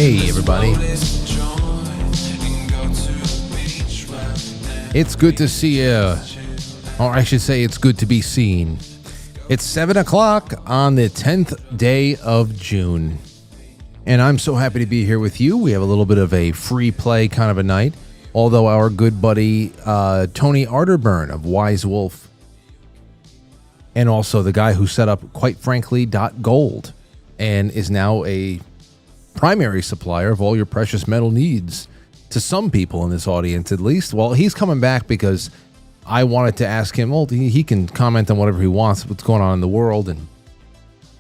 Hey, everybody. It's good to see you. Or I should say, it's good to be seen. It's 7 o'clock on the 10th day of June. And I'm so happy to be here with you. We have a little bit of a free play kind of a night. Although our good buddy Tony Arterburn of Wise Wolf, and also the guy who set up Quite Frankly.gold and is now a primary supplier of all your precious metal needs to some people in this audience, at least. Well, he's coming back because I wanted to ask him, well, he can comment on whatever he wants, what's going on in the world and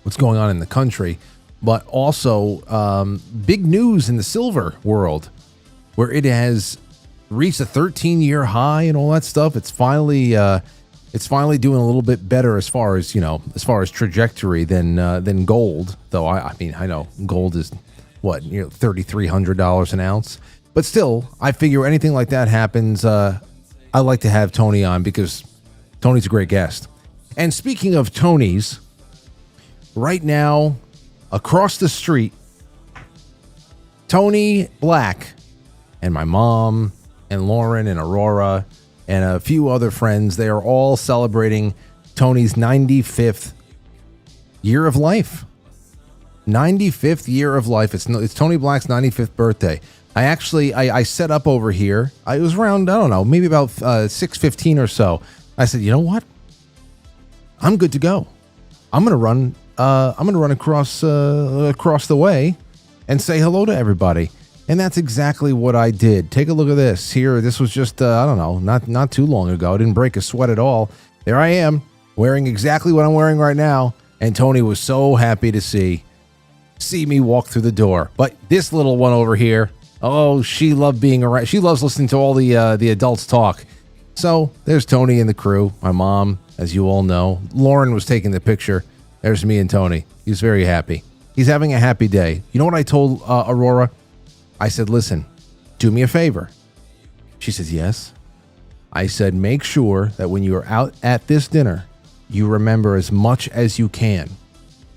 what's going on in the country, but also big news in the silver world where it has reached a 13-year high and all that stuff. It's finally doing a little bit better as far as trajectory than gold. Though I know gold is what, $3,300 an ounce, but still, I figure anything like that happens, I like to have Tony on because Tony's a great guest. And speaking of Tonys, right now across the street, Tony Black and my mom and Lauren and Aurora and a few other friends, they are all celebrating Tony's 95th year of life. 95th year of life. It's Tony Black's 95th birthday. I set up over here. It was around, I don't know, maybe about 6:15 or so. I said, you know what? I'm good to go. I'm gonna run across the way and say hello to everybody. And that's exactly what I did. Take a look at this here. This was just, I don't know, not too long ago. I didn't break a sweat at all. There I am, wearing exactly what I'm wearing right now. And Tony was so happy to see me walk through the door. But this little one over here, oh, she loved being around. She loves listening to all the adults talk. So there's Tony and the crew. My mom, as you all know. Lauren was taking the picture. There's me and Tony. He's very happy. He's having a happy day. You know what I told Aurora? I said, listen, do me a favor. She says, yes. I said, make sure that when you are out at this dinner, you remember as much as you can.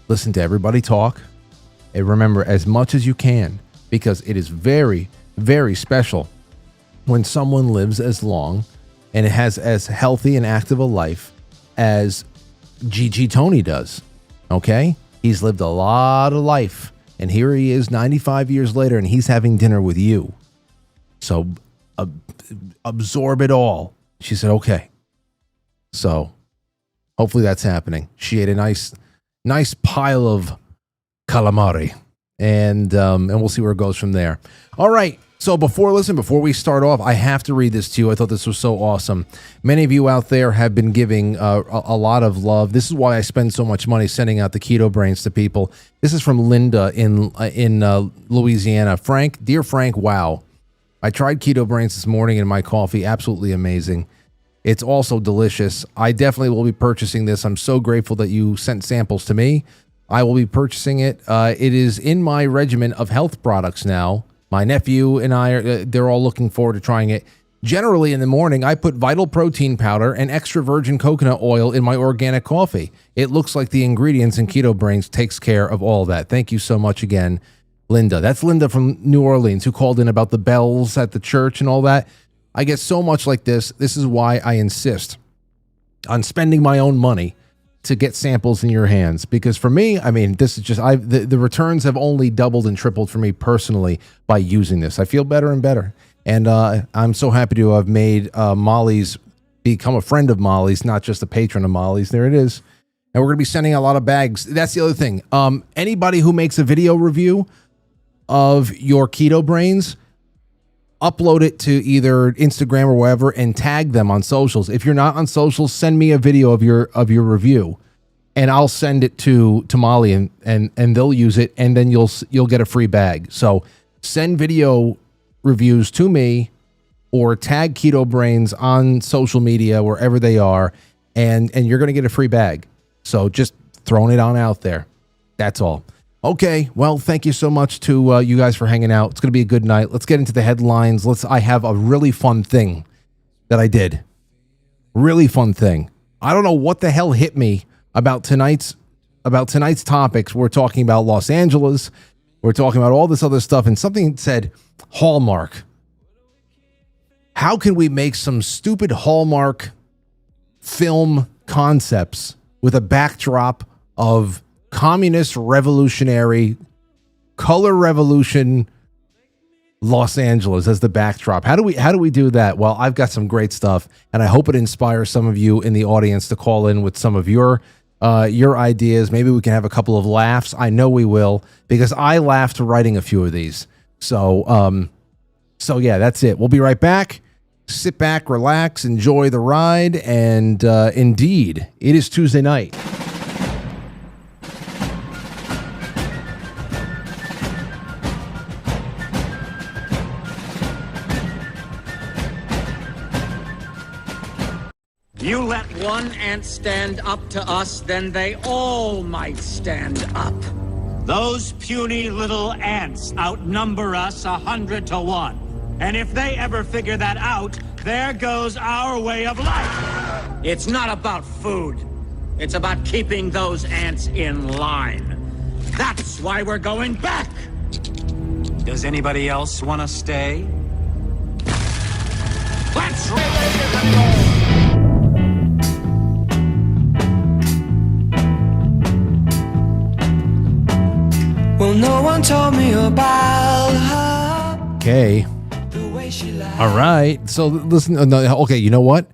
Listen to everybody talk and remember as much as you can, because it is very, very special when someone lives as long and it has as healthy and active a life as Gigi Tony does. Okay? He's lived a lot of life. And here he is 95 years later, and he's having dinner with you. So absorb it all. She said, okay. So hopefully that's happening. She ate a nice pile of calamari. And we'll see where it goes from there. All right. So before we start off, I have to read this to you. I thought this was so awesome. Many of you out there have been giving a lot of love. This is why I spend so much money sending out the Keto Brainz to people. This is from Linda in Louisiana. Frank, dear Frank, wow. I tried Keto Brainz this morning in my coffee. Absolutely amazing. It's also delicious. I definitely will be purchasing this. I'm so grateful that you sent samples to me. I will be purchasing it. It is in my regimen of health products now. My nephew and I, they're all looking forward to trying it. Generally, in the morning, I put Vital Protein Powder and extra virgin coconut oil in my organic coffee. It looks like the ingredients in Keto Brainz takes care of all that. Thank you so much again, Linda. That's Linda from New Orleans who called in about the bells at the church and all that. I get so much like this. This is why I insist on spending my own money to get samples in your hands, because for me, I mean, this is just the returns have only doubled and tripled for me personally by using this. I feel better and better, and I'm so happy to have made Molly's become a friend of Molly's, not just a patron of Molly's. There it is, and we're gonna be sending a lot of bags. That's the other thing. Anybody who makes a video review of your Keto Brainz, upload it to either Instagram or wherever and tag them on socials. If you're not on socials, send me a video of your review and I'll send it to Molly and they'll use it, and then you'll get a free bag. So send video reviews to me or tag Keto Brainz on social media wherever they are, and you're going to get a free bag. So just throwing it on out there. That's all. Okay, well, thank you so much to you guys for hanging out. It's going to be a good night. Let's get into the headlines. I have a really fun thing that I did. Really fun thing. I don't know what the hell hit me about tonight's topics. We're talking about Los Angeles. We're talking about all this other stuff, and something said Hallmark. How can we make some stupid Hallmark film concepts with a backdrop of communist revolutionary color revolution Los Angeles as the backdrop? How do we do that? Well, I've got some great stuff, and I hope it inspires some of you in the audience to call in with some of your ideas. Maybe we can have a couple of laughs. I know we will, because I laughed writing a few of these. So yeah, that's it. We'll be right back. Sit back, relax, enjoy the ride, and indeed, it is Tuesday night. You let one ant stand up to us, then they all might stand up. Those puny little ants outnumber us 100 to 1. And if they ever figure that out, there goes our way of life. It's not about food. It's about keeping those ants in line. That's why we're going back. Does anybody else want to stay? Let's Well, no one told me about her. Okay. All right. So listen. Okay. You know what?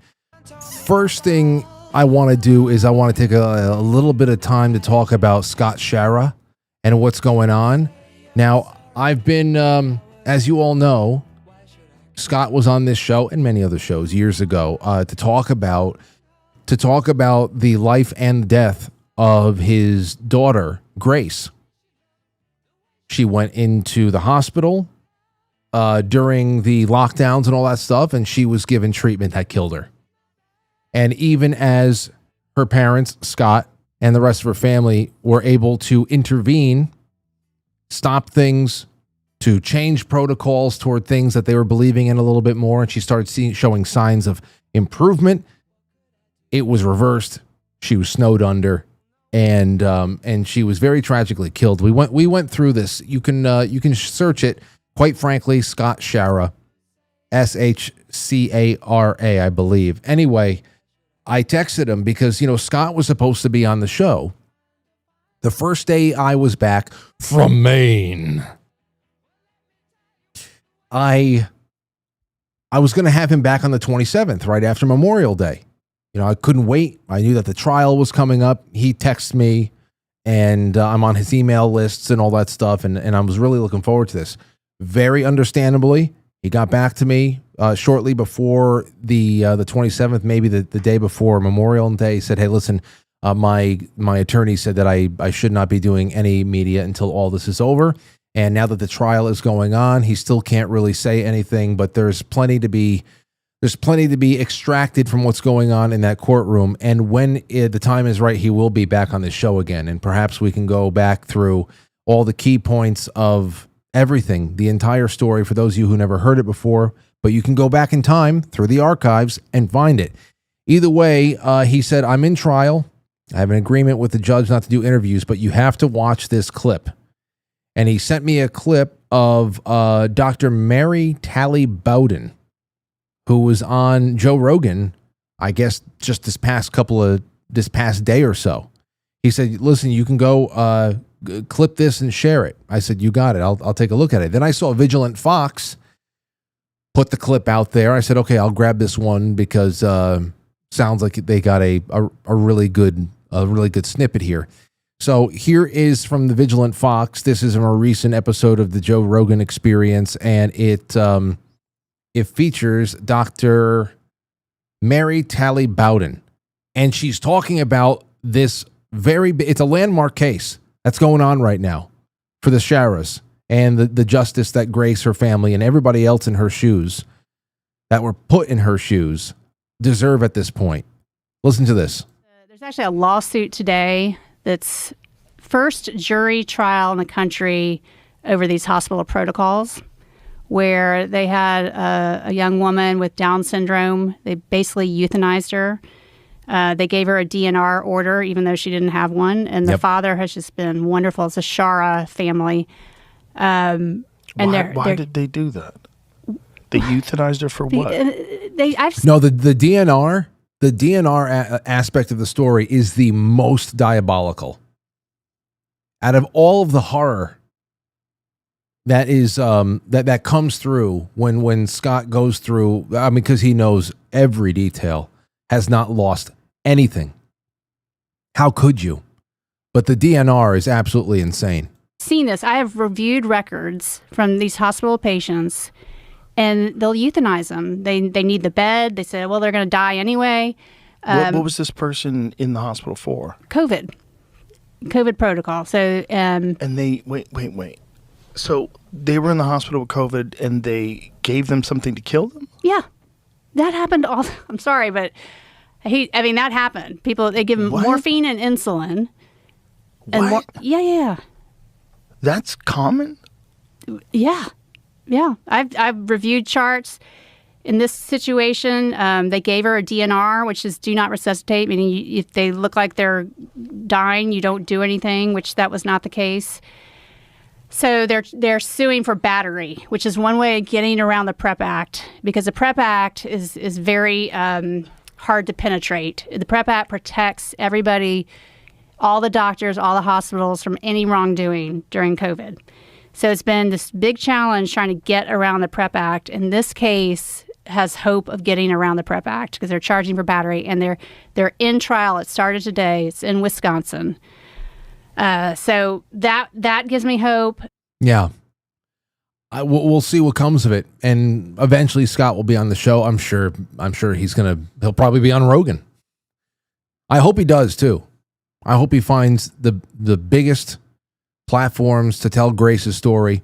First thing I want to do is I want to take a little bit of time to talk about Scott Schara and what's going on. Now, I've been, as you all know, Scott was on this show and many other shows years ago to talk about the life and death of his daughter, Grace. She went into the hospital during the lockdowns and all that stuff, and she was given treatment that killed her. And even as her parents, Scott, and the rest of her family were able to intervene, stop things, to change protocols toward things that they were believing in a little bit more, and she started showing signs of improvement, it was reversed. She was snowed under, and she was very tragically killed. We went through this. You can search it. Quite frankly, Scott Schara, Schara, I believe. Anyway, I texted him because Scott was supposed to be on the show the first day I was back from Maine. I was going to have him back on the 27th, right after Memorial Day. I couldn't wait. I knew that the trial was coming up. He texted me, and I'm on his email lists and all that stuff, and I was really looking forward to this. Very understandably, he got back to me shortly before the 27th, maybe the day before Memorial Day. He said, "Hey, listen, my attorney said that I should not be doing any media until all this is over. And now that the trial is going on, he still can't really say anything, but there's plenty to be extracted from what's going on in that courtroom. And when the time is right, he will be back on the show again. And perhaps we can go back through all the key points of everything, the entire story, for those of you who never heard it before. But you can go back in time through the archives and find it. Either way, he said, I'm in trial. I have an agreement with the judge not to do interviews, but you have to watch this clip. And he sent me a clip of Dr. Mary Talley Bowden, who was on Joe Rogan, I guess just this past day or so. He said, listen, you can go clip this and share it. I said, you got it. I'll take a look at it. Then I saw Vigilant Fox put the clip out there. I said, okay, I'll grab this one because sounds like they got a really good snippet here. So here is from the Vigilant Fox. This is a more recent episode of the Joe Rogan Experience, and it features Dr. Mary Talley Bowden, and she's talking about this it's a landmark case that's going on right now for the Scharas and the justice that Grace, her family, and everybody else in her shoes that were put in her shoes deserve at this point. Listen to this. There's actually a lawsuit today that's first jury trial in the country over these hospital protocols, where they had a young woman with Down syndrome. They basically euthanized her. They gave her a DNR order, even though she didn't have one. And the father has just been wonderful. It's a Schara family. And Why did they do that? They euthanized her for what? No, the DNR aspect of the story is the most diabolical. Out of all of the horror that is that comes through when Scott goes through, I mean, because he knows every detail, has not lost anything. How could you? But the DNR is absolutely insane. Seen this. I have reviewed records from these hospital patients, and they'll euthanize them. They need the bed. They say, well, they're going to die anyway. What was this person in the hospital for? COVID protocol. So, and they wait. So they were in the hospital with COVID, and they gave them something to kill them? Yeah, that happened. I'm sorry, but that happened. People, they give them morphine and insulin. What? Yeah. That's common? Yeah. I've reviewed charts. In this situation, they gave her a DNR, which is do not resuscitate, meaning if they look like they're dying, you don't do anything, which that was not the case. So they're suing for battery, which is one way of getting around the PrEP Act, because the PrEP Act is very hard to penetrate. The PrEP Act protects everybody, all the doctors, all the hospitals from any wrongdoing during COVID. So it's been this big challenge trying to get around the PrEP Act. In this case, has hope of getting around the PrEP Act because they're charging for battery, and they're in trial. It started today. It's in Wisconsin. So that gives me hope. Yeah. We'll see what comes of it, and eventually Scott will be on the show. I'm sure he'll probably be on Rogan. I hope he does too. I hope he finds the biggest platforms to tell Grace's story,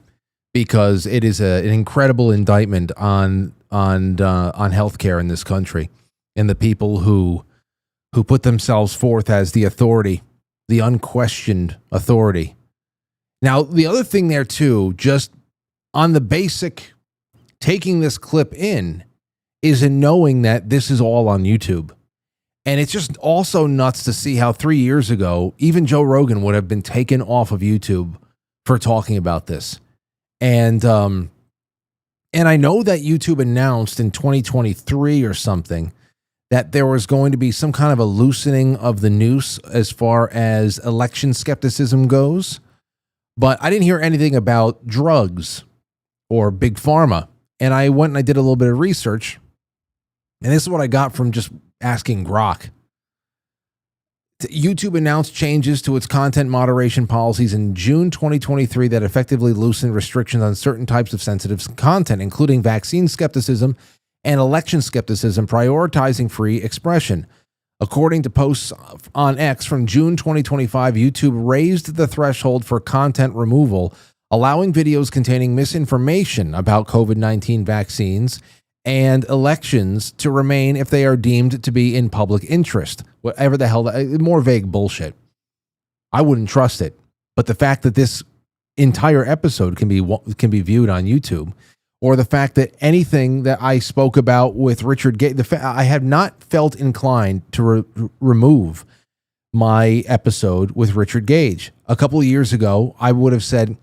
because it is an incredible indictment on healthcare in this country and the people who put themselves forth as the authority, the unquestioned authority. Now, the other thing there too, just on the basic taking this clip in, is in knowing that this is all on YouTube. And it's just also nuts to see how 3 years ago, even Joe Rogan would have been taken off of YouTube for talking about this. And I know that YouTube announced in 2023 or something that there was going to be some kind of a loosening of the noose as far as election skepticism goes. But I didn't hear anything about drugs or big pharma. And I went and I did a little bit of research. And this is what I got from just asking Grok. YouTube announced changes to its content moderation policies in June 2023 that effectively loosened restrictions on certain types of sensitive content, including vaccine skepticism and election skepticism, prioritizing free expression. According to posts on X from June 2025, YouTube raised the threshold for content removal, allowing videos containing misinformation about COVID-19 vaccines and elections to remain if they are deemed to be in public interest. Whatever the hell, more vague bullshit. I wouldn't trust it. But the fact that this entire episode can be viewed on YouTube, or the fact that anything that I spoke about with Richard Gage, I have not felt inclined to remove my episode with Richard Gage. A couple of years ago, I would have said,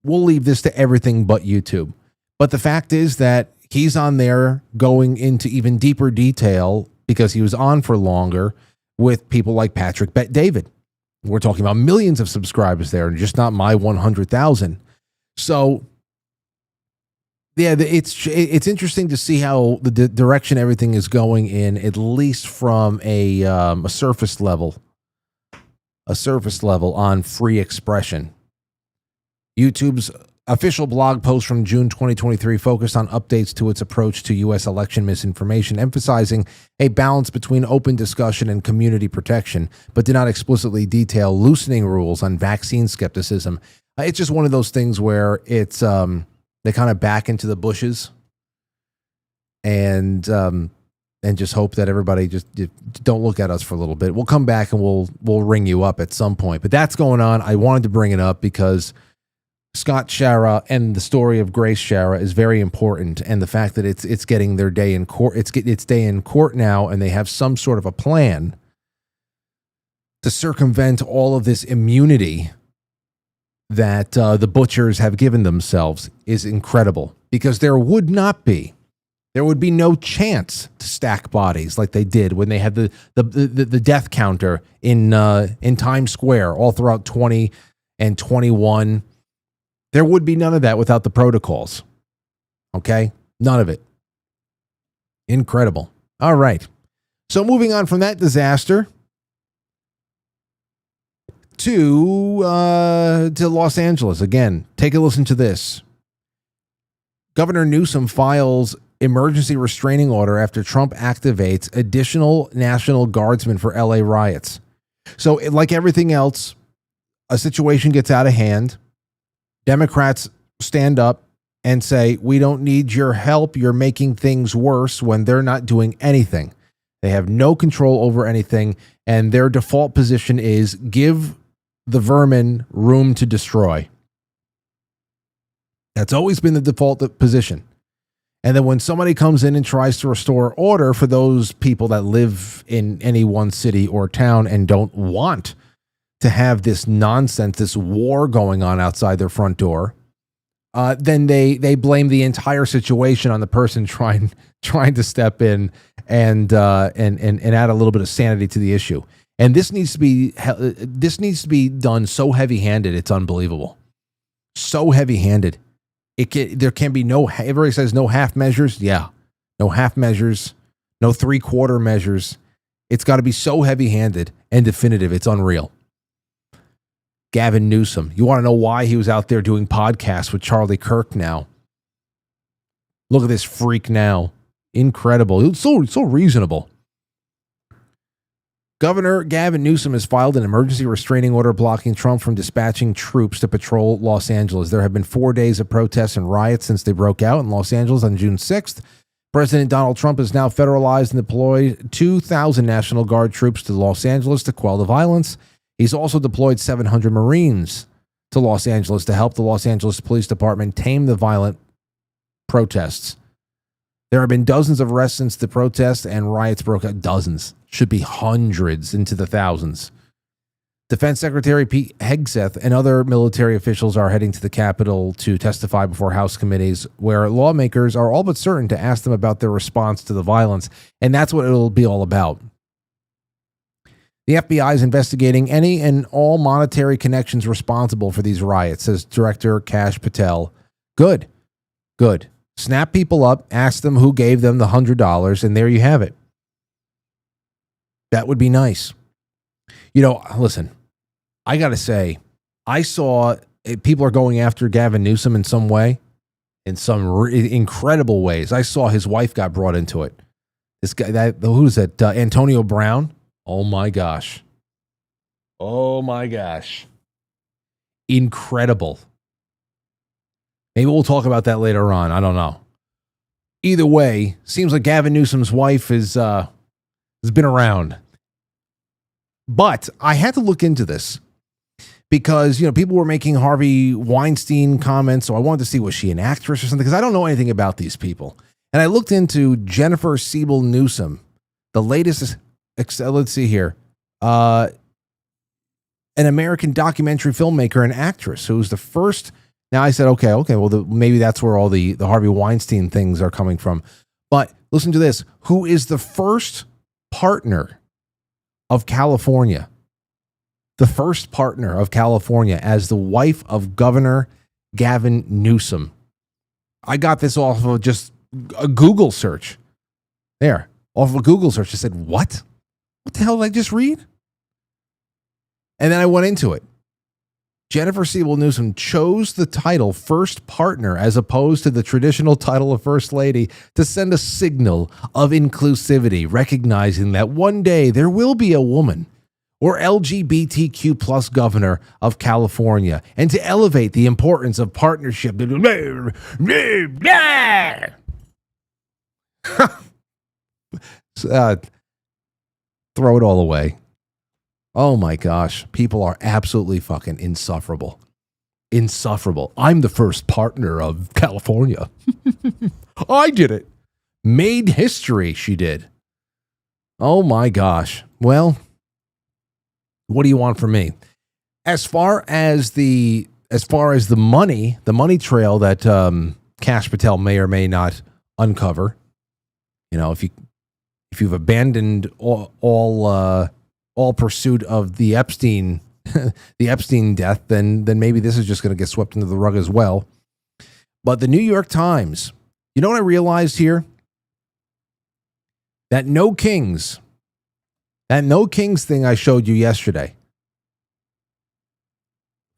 we'll leave this to everything but YouTube. But the fact is that he's on there going into even deeper detail because he was on for longer with people like Patrick Bet-David. We're talking about millions of subscribers there, and just not my 100,000. So, yeah, it's interesting to see how the direction everything is going in, at least from a surface level on free expression. YouTube's official blog post from June 2023 focused on updates to its approach to U.S. election misinformation, emphasizing a balance between open discussion and community protection, but did not explicitly detail loosening rules on vaccine skepticism. It's just one of those things where it's they kind of back into the bushes and just hope that everybody just don't look at us for a little bit. We'll come back and we'll ring you up at some point. But that's going on. I wanted to bring it up because Scott Schara and the story of Grace Schara is very important, and the fact that it's getting their day in court, its day in court now, and they have some sort of a plan to circumvent all of this immunity that the butchers have given themselves is incredible, because there would be no chance to stack bodies like they did when they had the death counter in Times Square all throughout 20 and 21. There would be none of that without the protocols. Okay? None of it. Incredible. All right. So moving on from that disaster to Los Angeles. Again, take a listen to this. Governor Newsom files emergency restraining order after Trump activates additional National Guardsmen for LA riots. So, like everything else, a situation gets out of hand. Democrats stand up and say, we don't need your help. You're making things worse, when they're not doing anything. They have no control over anything. And their default position is give the vermin room to destroy. That's always been the default position. And then when somebody comes in and tries to restore order for those people that live in any one city or town and don't want to have this nonsense, this war going on outside their front door, then they blame the entire situation on the person trying to step in and add a little bit of sanity to the issue. And this needs to be done so heavy-handed, it's unbelievable. So heavy-handed. There can be no, everybody says no half measures. Yeah. No half measures, no 3/4 measures. It's got to be so heavy-handed and definitive. It's unreal. Gavin Newsom. You want to know why he was out there doing podcasts with Charlie Kirk now? Look at this freak now. Incredible. It's so reasonable. Governor Gavin Newsom has filed an emergency restraining order blocking Trump from dispatching troops to patrol Los Angeles. There have been 4 days of protests and riots since they broke out in Los Angeles on June 6th. President Donald Trump has now federalized and deployed 2,000 National Guard troops to Los Angeles to quell the violence. He's also deployed 700 Marines to Los Angeles to help the Los Angeles Police Department tame the violent protests. There have been dozens of arrests since the protests and riots broke out. Dozens. Should be hundreds into the thousands. Defense Secretary Pete Hegseth and other military officials are heading to the Capitol to testify before House committees, where lawmakers are all but certain to ask them about their response to the violence. And that's what it'll be all about. The FBI is investigating any and all monetary connections responsible for these riots, says Director Kash Patel. Good. Snap people up, ask them who gave them the $100, and there you have it. That would be nice. You know, listen, I got to say, I saw people are going after Gavin Newsom in some way, in some incredible ways. I saw his wife got brought into it. This guy, who's that? Antonio Brown. Oh my gosh. Incredible. Maybe we'll talk about that later on. I don't know. Either way, seems like Gavin Newsom's wife has been around. But I had to look into this because, people were making Harvey Weinstein comments. So I wanted to see, was she an actress or something? Because I don't know anything about these people. And I looked into Jennifer Siebel Newsom, the latest, let's see here, an American documentary filmmaker and actress who was the first. Now I said, okay, well, maybe that's where all the Harvey Weinstein things are coming from. But listen to this. Who is the first partner of California? The first partner of California as the wife of Governor Gavin Newsom. I got this off of just a Google search. There, off of a Google search. I said, what? What the hell did I just read? And then I went into it. Jennifer Siebel Newsom chose the title First Partner as opposed to the traditional title of First Lady to send a signal of inclusivity, recognizing that one day there will be a woman or LGBTQ plus governor of California, and to elevate the importance of partnership. Throw it all away. Oh my gosh, people are absolutely fucking insufferable. Insufferable. I'm the first partner of California. I did it. Made history, she did. Oh my gosh. Well, what do you want from me? As far as the as far as the money trail that Kash Patel may or may not uncover, if you've abandoned all pursuit of the Epstein death, then maybe this is just going to get swept into the rug as well. But the New York Times, you know what I realized here? That no kings thing I showed you yesterday.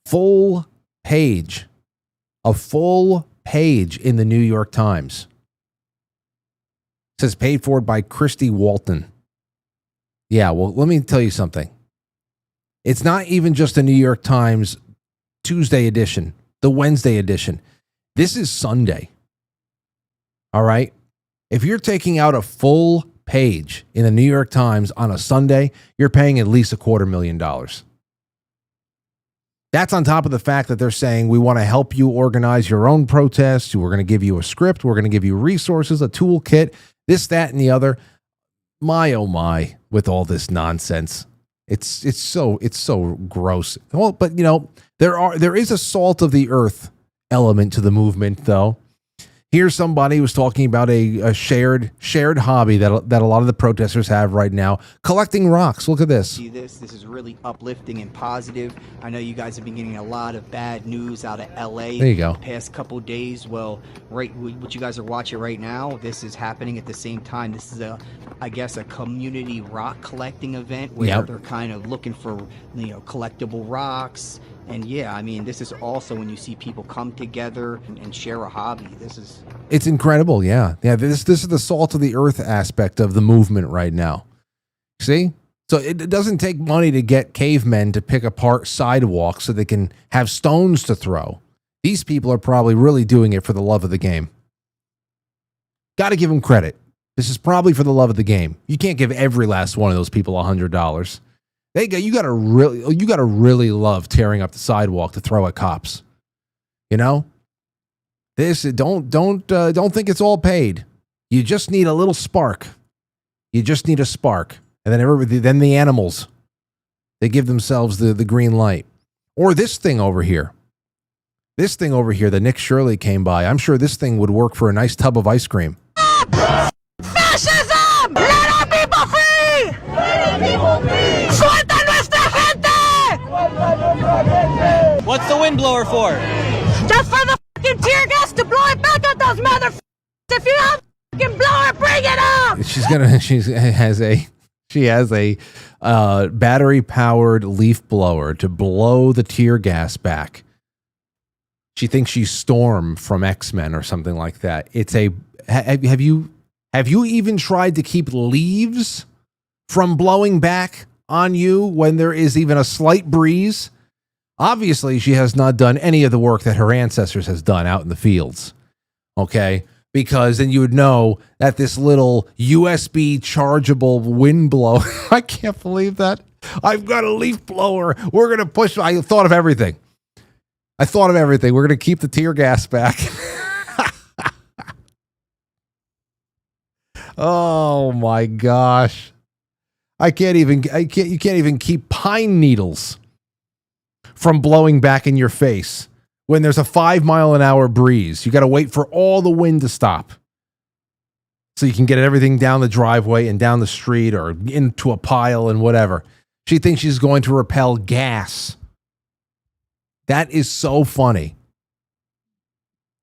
A full page in the New York Times. It says paid for by Christy Walton. Yeah, well, let me tell you something. It's not even just the New York Times Tuesday edition, the Wednesday edition. This is Sunday. All right? If you're taking out a full page in the New York Times on a Sunday, you're paying at least $250,000. That's on top of the fact that they're saying we want to help you organize your own protests. We're going to give you a script. We're going to give you resources, a toolkit, this, that, and the other. My, oh my, with all this nonsense. It's so gross. Well, but there is a salt of the earth element to the movement, though. Here's somebody who's talking about a shared hobby that a lot of the protesters have right now, collecting rocks. Look at this. See this is really uplifting and positive. I know you guys have been getting a lot of bad news out of LA there you go. The past couple days. Well, right, what you guys are watching right now, this is happening at the same time. This is I guess a community rock collecting event where they're kind of looking for collectible rocks. And yeah, I mean, this is also when you see people come together and share a hobby. It's incredible. Yeah. This is the salt of the earth aspect of the movement right now. See? So it doesn't take money to get cavemen to pick apart sidewalks so they can have stones to throw. These people are probably really doing it for the love of the game. Got to give them credit. This is probably for the love of the game. You can't give every last one of those people $100. You gotta really love tearing up the sidewalk to throw at cops. This don't think it's all paid. You just need a little spark. You just need a spark, and then the animals, they give themselves the green light. Or this thing over here. This thing over here that Nick Shirley came by. I'm sure this thing would work for a nice tub of ice cream. Fascism! Let our people free! Suelta nuestra gente! What's the windblower for? Just for the fucking tear gas to blow it back at those motherfuckers! If you have a fucking blower, bring it up! She has a battery powered leaf blower to blow the tear gas back. She thinks she's Storm from X-Men or something like that. Have you even tried to keep leaves from blowing back on you when there is even a slight breeze? Obviously, she has not done any of the work that her ancestors has done out in the fields. Okay? Because then you would know that this little USB chargeable wind blower, I can't believe that. I've got a leaf blower. We're going to push. I thought of everything. We're going to keep the tear gas back. Oh my gosh. You can't even keep pine needles from blowing back in your face when there's a 5-mile-an-hour breeze. You got to wait for all the wind to stop so you can get everything down the driveway and down the street or into a pile and whatever. She thinks she's going to repel gas. That is so funny.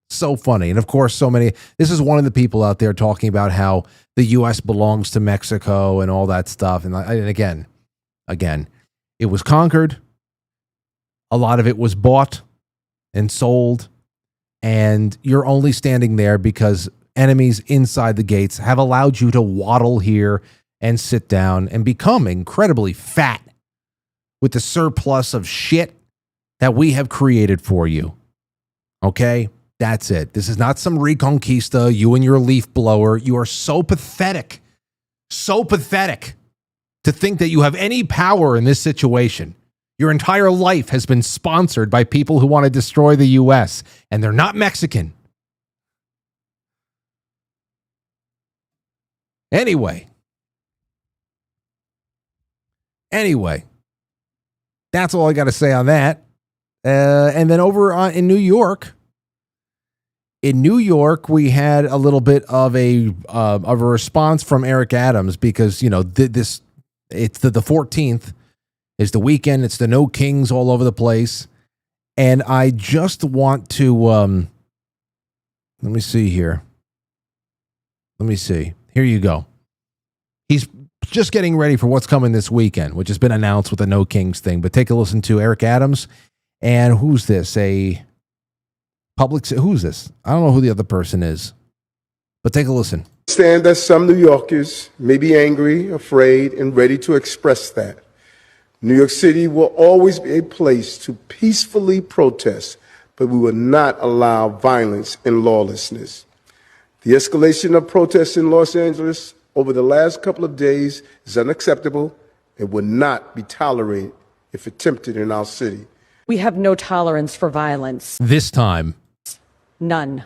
So funny. And of course, this is one of the people out there talking about how the U.S. belongs to Mexico and all that stuff. And again, it was conquered. A lot of it was bought and sold. And you're only standing there because enemies inside the gates have allowed you to waddle here and sit down and become incredibly fat with the surplus of shit that we have created for you. Okay? That's it. This is not some Reconquista, you and your leaf blower. You are so pathetic to think that you have any power in this situation. Your entire life has been sponsored by people who want to destroy the U.S., and they're not Mexican. Anyway, that's all I got to say on that. And then over in New York, we had a little bit of a response from Eric Adams because, you know, it's the 14th is the weekend. It's the No Kings all over the place. And I just want to, let me see here. Here you go. He's just getting ready for what's coming this weekend, which has been announced with the No Kings thing. But take a listen to Eric Adams. And who's this? Who's this? I don't know who the other person is. But take a listen. I understand that some New Yorkers may be angry, afraid, and ready to express that. New York City will always be a place to peacefully protest, but we will not allow violence and lawlessness. The escalation of protests in Los Angeles over the last couple of days is unacceptable and will not be tolerated if attempted in our city. We have no tolerance for violence. This time. None.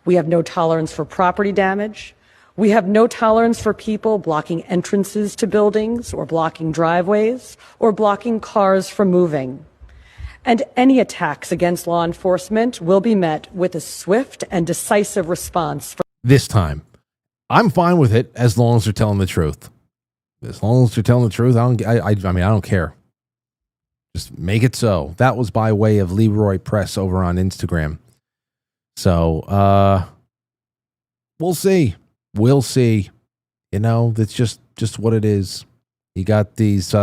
We have no tolerance for property damage. We have no tolerance for people blocking entrances to buildings or blocking driveways or blocking cars from moving. And any attacks against law enforcement will be met with a swift and decisive response. This time. I'm fine with it as long as they're telling the truth. As long as they're telling the truth, I don't care. Just make it so. That was by way of Leroy Press over on Instagram. So, we'll see. We'll see. You know, that's just what it is. You got these,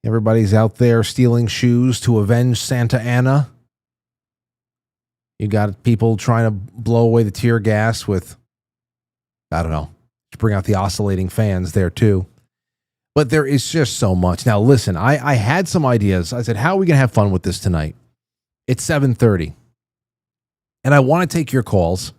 everybody's out there stealing shoes to avenge Santa Ana. You got people trying to blow away the tear gas with, I don't know, to bring out the oscillating fans there too. But there is just so much. Now, listen, I had some ideas. I said, how are we going to have fun with this tonight? It's 7:30. And I want to take your calls.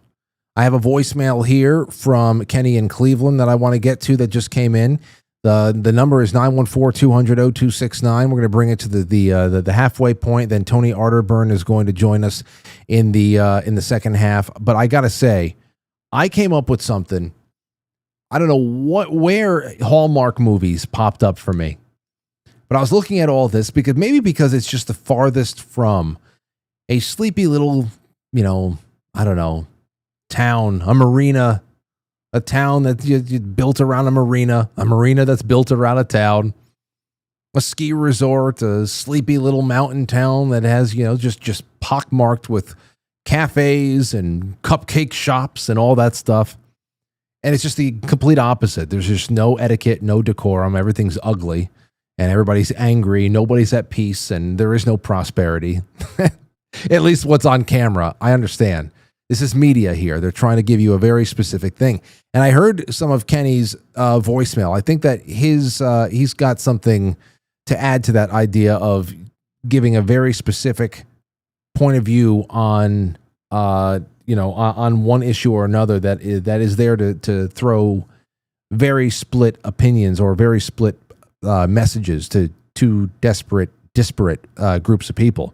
I have a voicemail here from Kenny in Cleveland that I want to get to that just came in. The number is 914-200-0269. We're going to bring it to the halfway point. Then Tony Arterburn is going to join us in the second half. But I got to say, I came up with something. I don't know where Hallmark movies popped up for me. But I was looking at all this because it's just the farthest from a sleepy little, you know, I don't know, town, a marina, a town that you built around a marina that's built around a town, a ski resort, a sleepy little mountain town that has, you know, just pockmarked with cafes and cupcake shops and all that stuff. And it's just the complete opposite. There's just no etiquette, no decorum. Everything's ugly and everybody's angry. Nobody's at peace and there is no prosperity. At least what's on camera. I understand. This is media here. They're trying to give you a very specific thing. And I heard some of Kenny's voicemail. I think that he's got something to add to that idea of giving a very specific point of view on on one issue or another that is there to throw very split opinions or very split messages to two disparate groups of people.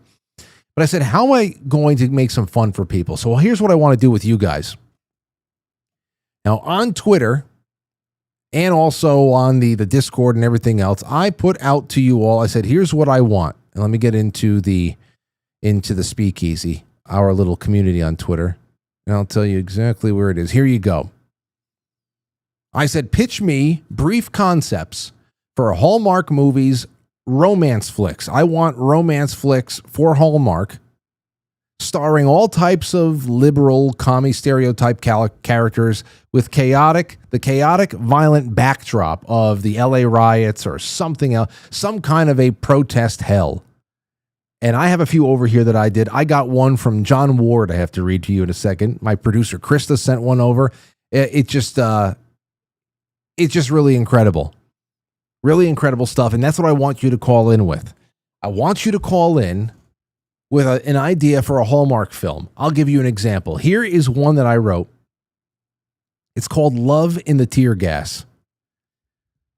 But I said, how am I going to make some fun for people? So here's what I want to do with you guys. Now, on Twitter and also on the Discord and everything else, I put out to you all, I said, here's what I want. And let me get into the speakeasy, our little community on Twitter. And I'll tell you exactly where it is. Here you go. I said, pitch me brief concepts for Hallmark movies, romance flicks. I want romance flicks for Hallmark, starring all types of liberal, commie stereotype characters with the chaotic, violent backdrop of the LA riots or something else, some kind of a protest hell. And I have a few over here that I did. I got one from John Ward I have to read to you in a second. My producer, Krista, sent one over. It's just really incredible. Really incredible stuff. And that's what I want you to call in with. I want you to call in with an idea for a Hallmark film. I'll give you an example. Here is one that I wrote. It's called Love in the Tear Gas,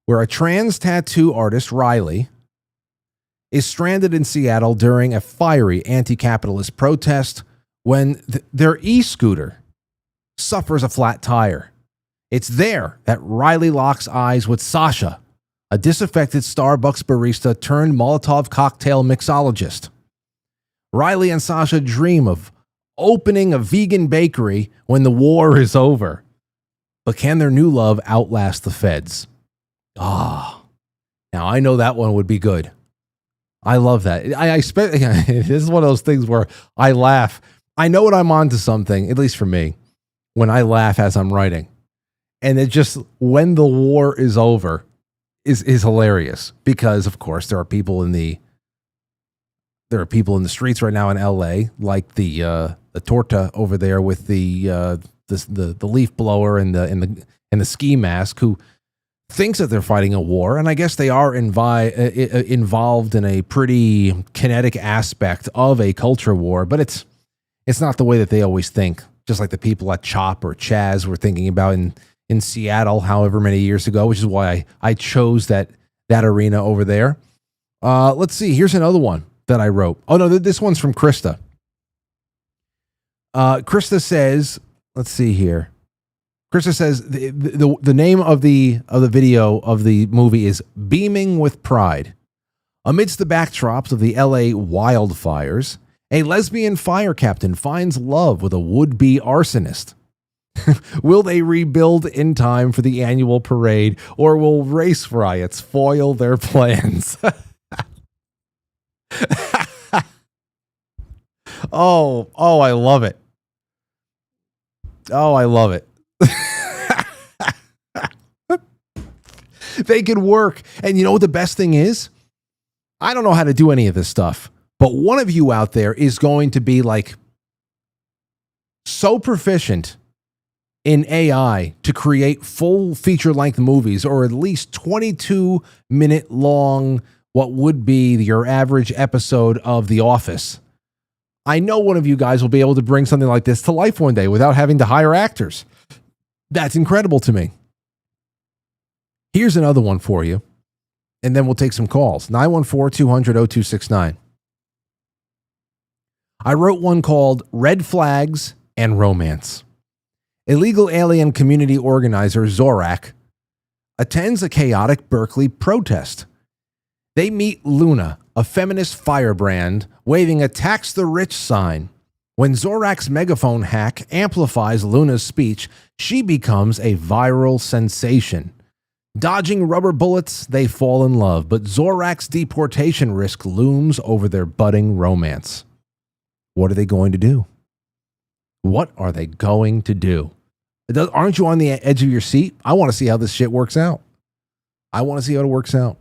where a trans tattoo artist, Riley, is stranded in Seattle during a fiery anti-capitalist protest when their e-scooter suffers a flat tire. It's there that Riley locks eyes with Sasha, a disaffected Starbucks barista turned Molotov cocktail mixologist. Riley and Sasha dream of opening a vegan bakery when the war is over. But can their new love outlast the feds? Ah, now I know that one would be good. I love that. This is one of those things where I laugh. I know what I'm on to something, at least for me, when I laugh as I'm writing. And it just, when the war is over, is hilarious. Because, of course, there are people in the streets right now in LA, like the torta over there with the leaf blower and the ski mask, who thinks that they're fighting a war, and I guess they are involved in a pretty kinetic aspect of a culture war, but it's not the way that they always think. Just like the people at Chop or Chaz were thinking about in Seattle, however many years ago, which is why I chose that arena over there. Let's see. Here's another one that I wrote. Oh no, this one's from Krista. Krista says, let's see here. Krista says the name of the video of the movie is Beaming with Pride. Amidst the backdrops of the LA wildfires, a lesbian fire captain finds love with a would-be arsonist. Will they rebuild in time for the annual parade, or will race riots foil their plans? Oh, I love it. Oh, I love it. They could work. And you know what the best thing is? I don't know how to do any of this stuff, but one of you out there is going to be like so proficient in AI to create full feature-length movies, or at least 22-minute long, what would be your average episode of The Office. I know one of you guys will be able to bring something like this to life one day without having to hire actors. That's incredible to me. Here's another one for you, and then we'll take some calls. 914-200-0269. I wrote one called Red Flags and Romance. Illegal alien community organizer Zorak attends a chaotic Berkeley protest. They meet Luna, a feminist firebrand, waving a tax the rich sign. When Zorak's megaphone hack amplifies Luna's speech, she becomes a viral sensation. Dodging rubber bullets, they fall in love, but Zorak's deportation risk looms over their budding romance. What are they going to do? What are they going to do? Aren't you on the edge of your seat? I want to see how this shit works out. I want to see how it works out.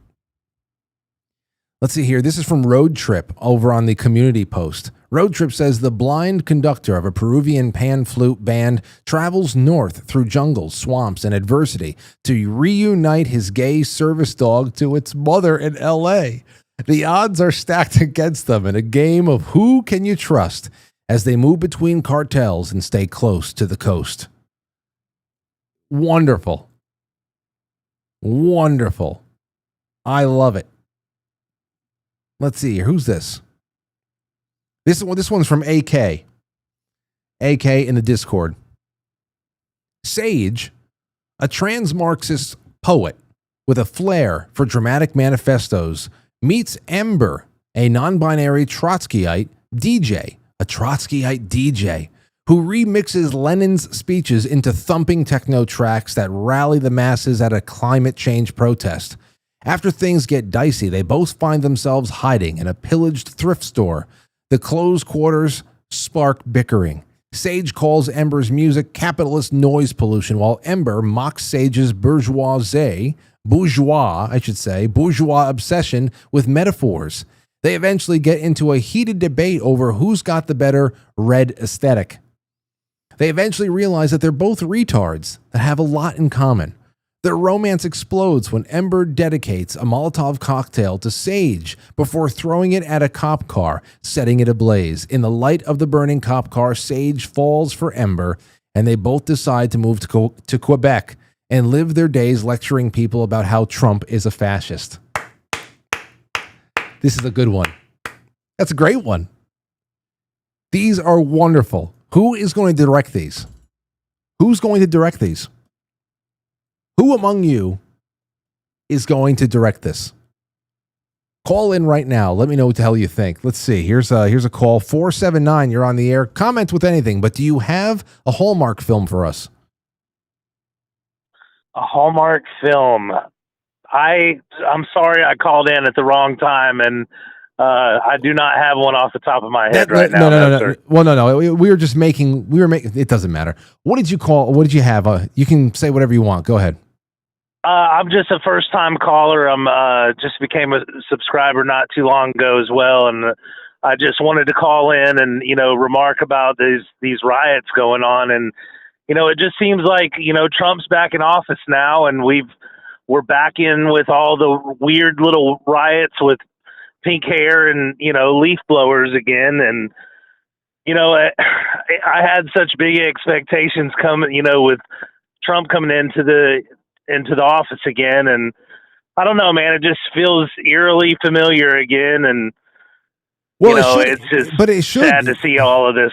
Let's see here. This is from Road Trip over on the community post. Road Trip says the blind conductor of a Peruvian pan flute band travels north through jungles, swamps, and adversity to reunite his gay service dog to its mother in L.A. The odds are stacked against them in a game of who can you trust as they move between cartels and stay close to the coast. Wonderful. Wonderful. I love it. Let's see here. Who's this? This one's from AK. AK in the Discord. Sage, a trans-Marxist poet with a flair for dramatic manifestos, meets Ember, a non-binary Trotskyite DJ, a Trotskyite DJ, who remixes Lenin's speeches into thumping techno tracks that rally the masses at a climate change protest. After things get dicey, they both find themselves hiding in a pillaged thrift store. The closed quarters spark bickering. Sage calls Ember's music capitalist noise pollution, while Ember mocks Sage's bourgeois obsession with metaphors. They eventually get into a heated debate over who's got the better red aesthetic. They eventually realize that they're both retards that have a lot in common. Their romance explodes when Ember dedicates a Molotov cocktail to Sage before throwing it at a cop car, setting it ablaze. In the light of the burning cop car, Sage falls for Ember, and they both decide to move to Quebec and live their days lecturing people about how Trump is a fascist. This is a good one. That's a great one. These are wonderful. Who is going to direct these? Who's going to direct these? Who among you is going to direct this? Call in right now. Let me know what the hell you think. Let's see. Here's a call. 479. You're on the air. Comment with anything, but do you have a Hallmark film for us? A Hallmark film. I'm sorry I called in at the wrong time, and I do not have one off the top of my head right now. No. Well, no. We were making. It doesn't matter. What did you call? What did you have? You can say whatever you want. Go ahead. I'm just a first-time caller. I'm just became a subscriber not too long ago as well, and I just wanted to call in and remark about these riots going on, and it just seems like Trump's back in office now, and we're back in with all the weird little riots with pink hair and leaf blowers again, and I had such big expectations coming with Trump coming into the office again, and I don't know, man, it just feels eerily familiar again, and it's just sad to see all of this.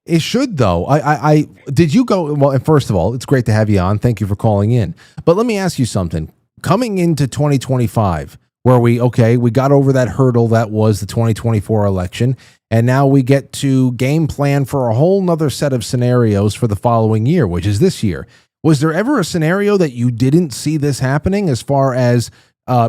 It should, though. I did you go? Well, and first of all, it's great to have you on. Thank you for calling in. But let me ask you something. Coming into 2025, where we got over that hurdle that was the 2024 election, and now we get to game plan for a whole nother set of scenarios for the following year, which is this year. Was there ever a scenario that you didn't see this happening as far as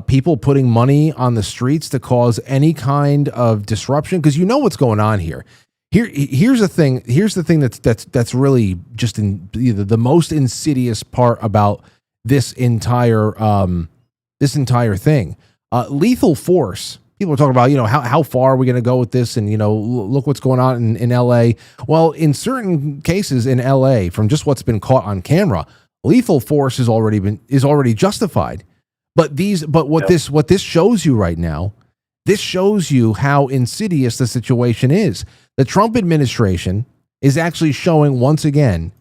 people putting money on the streets to cause any kind of disruption? Because what's going on here. Here's the thing. Here's the thing that's really just the most insidious part about this entire thing. Lethal force. People are talking about, how far are we going to go with this? And, look what's going on in L.A. Well, in certain cases in L.A., from just what's been caught on camera, lethal force is already justified. But what this shows you right now, this shows you how insidious the situation is. The Trump administration is actually showing once again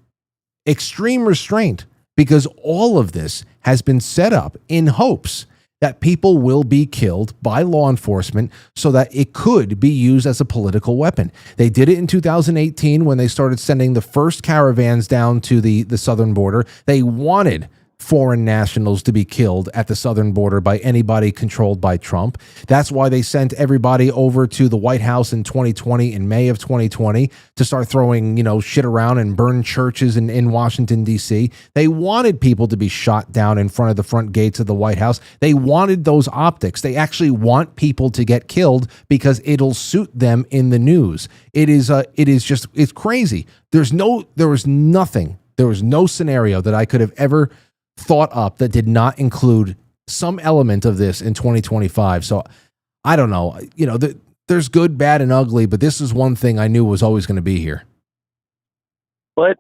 extreme restraint, because all of this has been set up in hopes that people will be killed by law enforcement so that it could be used as a political weapon. They did it in 2018 when they started sending the first caravans down to the southern border. They wanted foreign nationals to be killed at the southern border by anybody controlled by Trump. That's why they sent everybody over to the White House in 2020, in May of 2020, to start throwing, shit around and burn churches in Washington, D.C. They wanted people to be shot down in front of the front gates of the White House. They wanted those optics. They actually want people to get killed because it'll suit them in the news. It's crazy. There was no scenario that I could have ever thought up that did not include some element of this in 2025. So I don't know, there's good, bad, and ugly, but this is one thing I knew was always going to be here. But,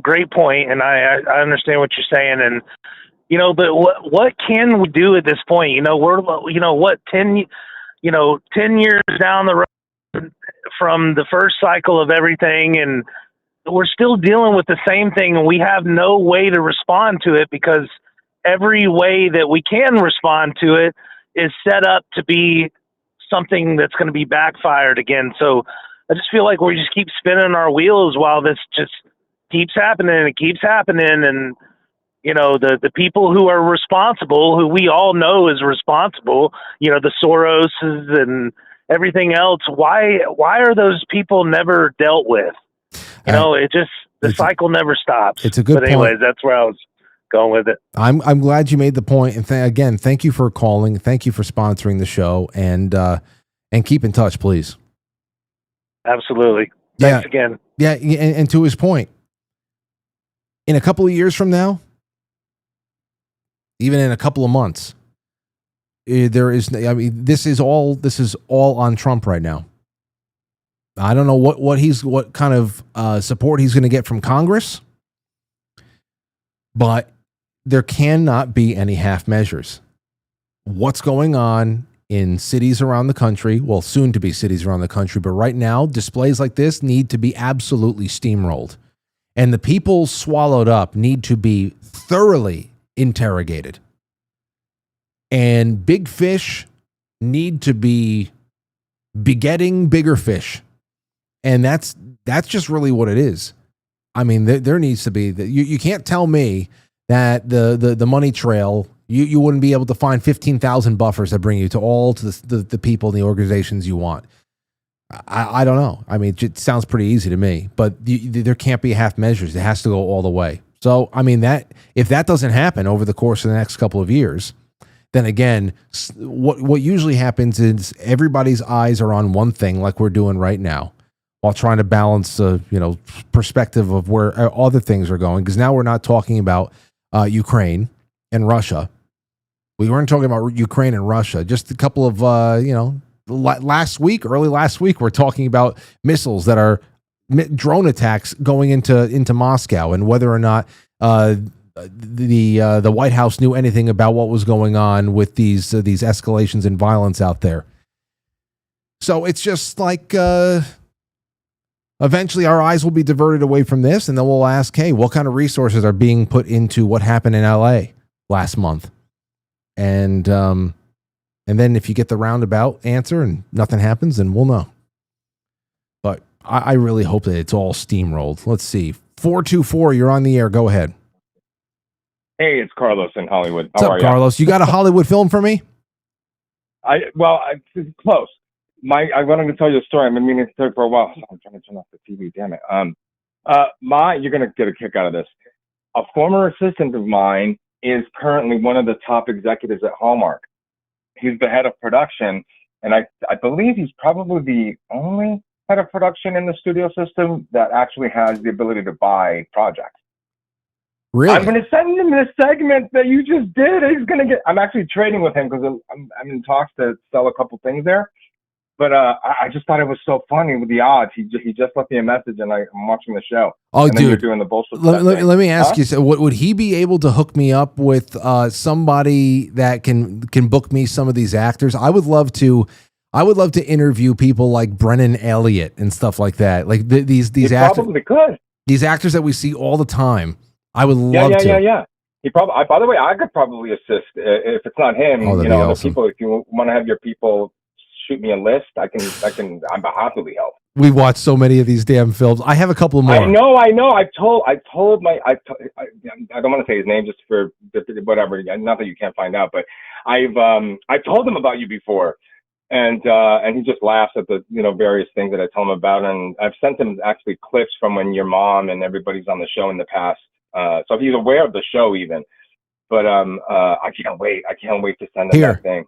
great point. And I understand what you're saying. And, but what can we do at this point? We're, 10 years down the road from the first cycle of everything, and we're still dealing with the same thing, and we have no way to respond to it because every way that we can respond to it is set up to be something that's going to be backfired again. So I just feel like we just keep spinning our wheels while this just keeps happening and it keeps happening. And, the people who are responsible, who we all know is responsible, the Soroses and everything else, why are those people never dealt with? The cycle never stops. It's a good point. But anyways, that's where I was going with it. I'm glad you made the point. And again, thank you for calling. Thank you for sponsoring the show, and keep in touch, please. Absolutely. Thanks again. Yeah. And to his point, in a couple of years from now, even in a couple of months, this is all on Trump right now. I don't know what kind of support he's going to get from Congress, but there cannot be any half measures. What's going on in cities around the country, well, soon to be cities around the country, but right now, displays like this need to be absolutely steamrolled. And the people swallowed up need to be thoroughly interrogated. And big fish need to be begetting bigger fish. And that's just really what it is. I mean, there needs to be you can't tell me that the money trail You wouldn't be able to find 15,000 buffers that bring you to all to the people and the organizations you want. I don't know. I mean, it sounds pretty easy to me, but there can't be half measures. It has to go all the way. So, I mean, that if that doesn't happen over the course of the next couple of years, then again, what usually happens is everybody's eyes are on one thing, like we're doing right now, while trying to balance, perspective of where other things are going. Because now we're not talking about Ukraine and Russia. We weren't talking about Ukraine and Russia. Just a couple of, early last week, we're talking about missiles that are drone attacks going into Moscow, and whether or not the White House knew anything about what was going on with these escalations in violence out there. So it's just like eventually our eyes will be diverted away from this, and then we'll ask, hey, what kind of resources are being put into what happened in LA last month? And then if you get the roundabout answer and nothing happens, then we'll know. But I really hope that it's all steamrolled. Let's see. 424, you're on the air. Go ahead. Hey, it's Carlos in Hollywood. What's up, Carlos? You got a Hollywood film for me? Close. I wanted to tell you a story. I've been meaning to tell you for a while. I'm trying to turn off the TV. Damn it. You're gonna get a kick out of this. A former assistant of mine is currently one of the top executives at Hallmark. He's the head of production, and I believe he's probably the only head of production in the studio system that actually has the ability to buy projects. Really? I'm going to send him this segment that you just did. I'm actually trading with him because I'm in talks to sell a couple things there. But I just thought it was so funny with the odds. He just left me a message, and I'm watching the show. Oh, and then dude, you're doing the Bolshevik. Let me ask you. So, would he be able to hook me up with somebody that can book me some of these actors? I would love to interview people like Brennan Elliott and stuff like that. Like these actors. Probably could. These actors that we see all the time. I would love to. Yeah. He probably. By the way, I could probably assist if it's not him. Awesome. The people. If you want to have your people shoot me a list, I can. I'm happily help. We watch so many of these damn films. I have a couple more. I know. I told I don't want to say his name just for whatever. Not that you can't find out, but I've told him about you before, and he just laughs at the various things that I tell him about, and I've sent him actually clips from when your mom and everybody's on the show in the past. So he's aware of the show even. But I can't wait. I can't wait to send him that thing.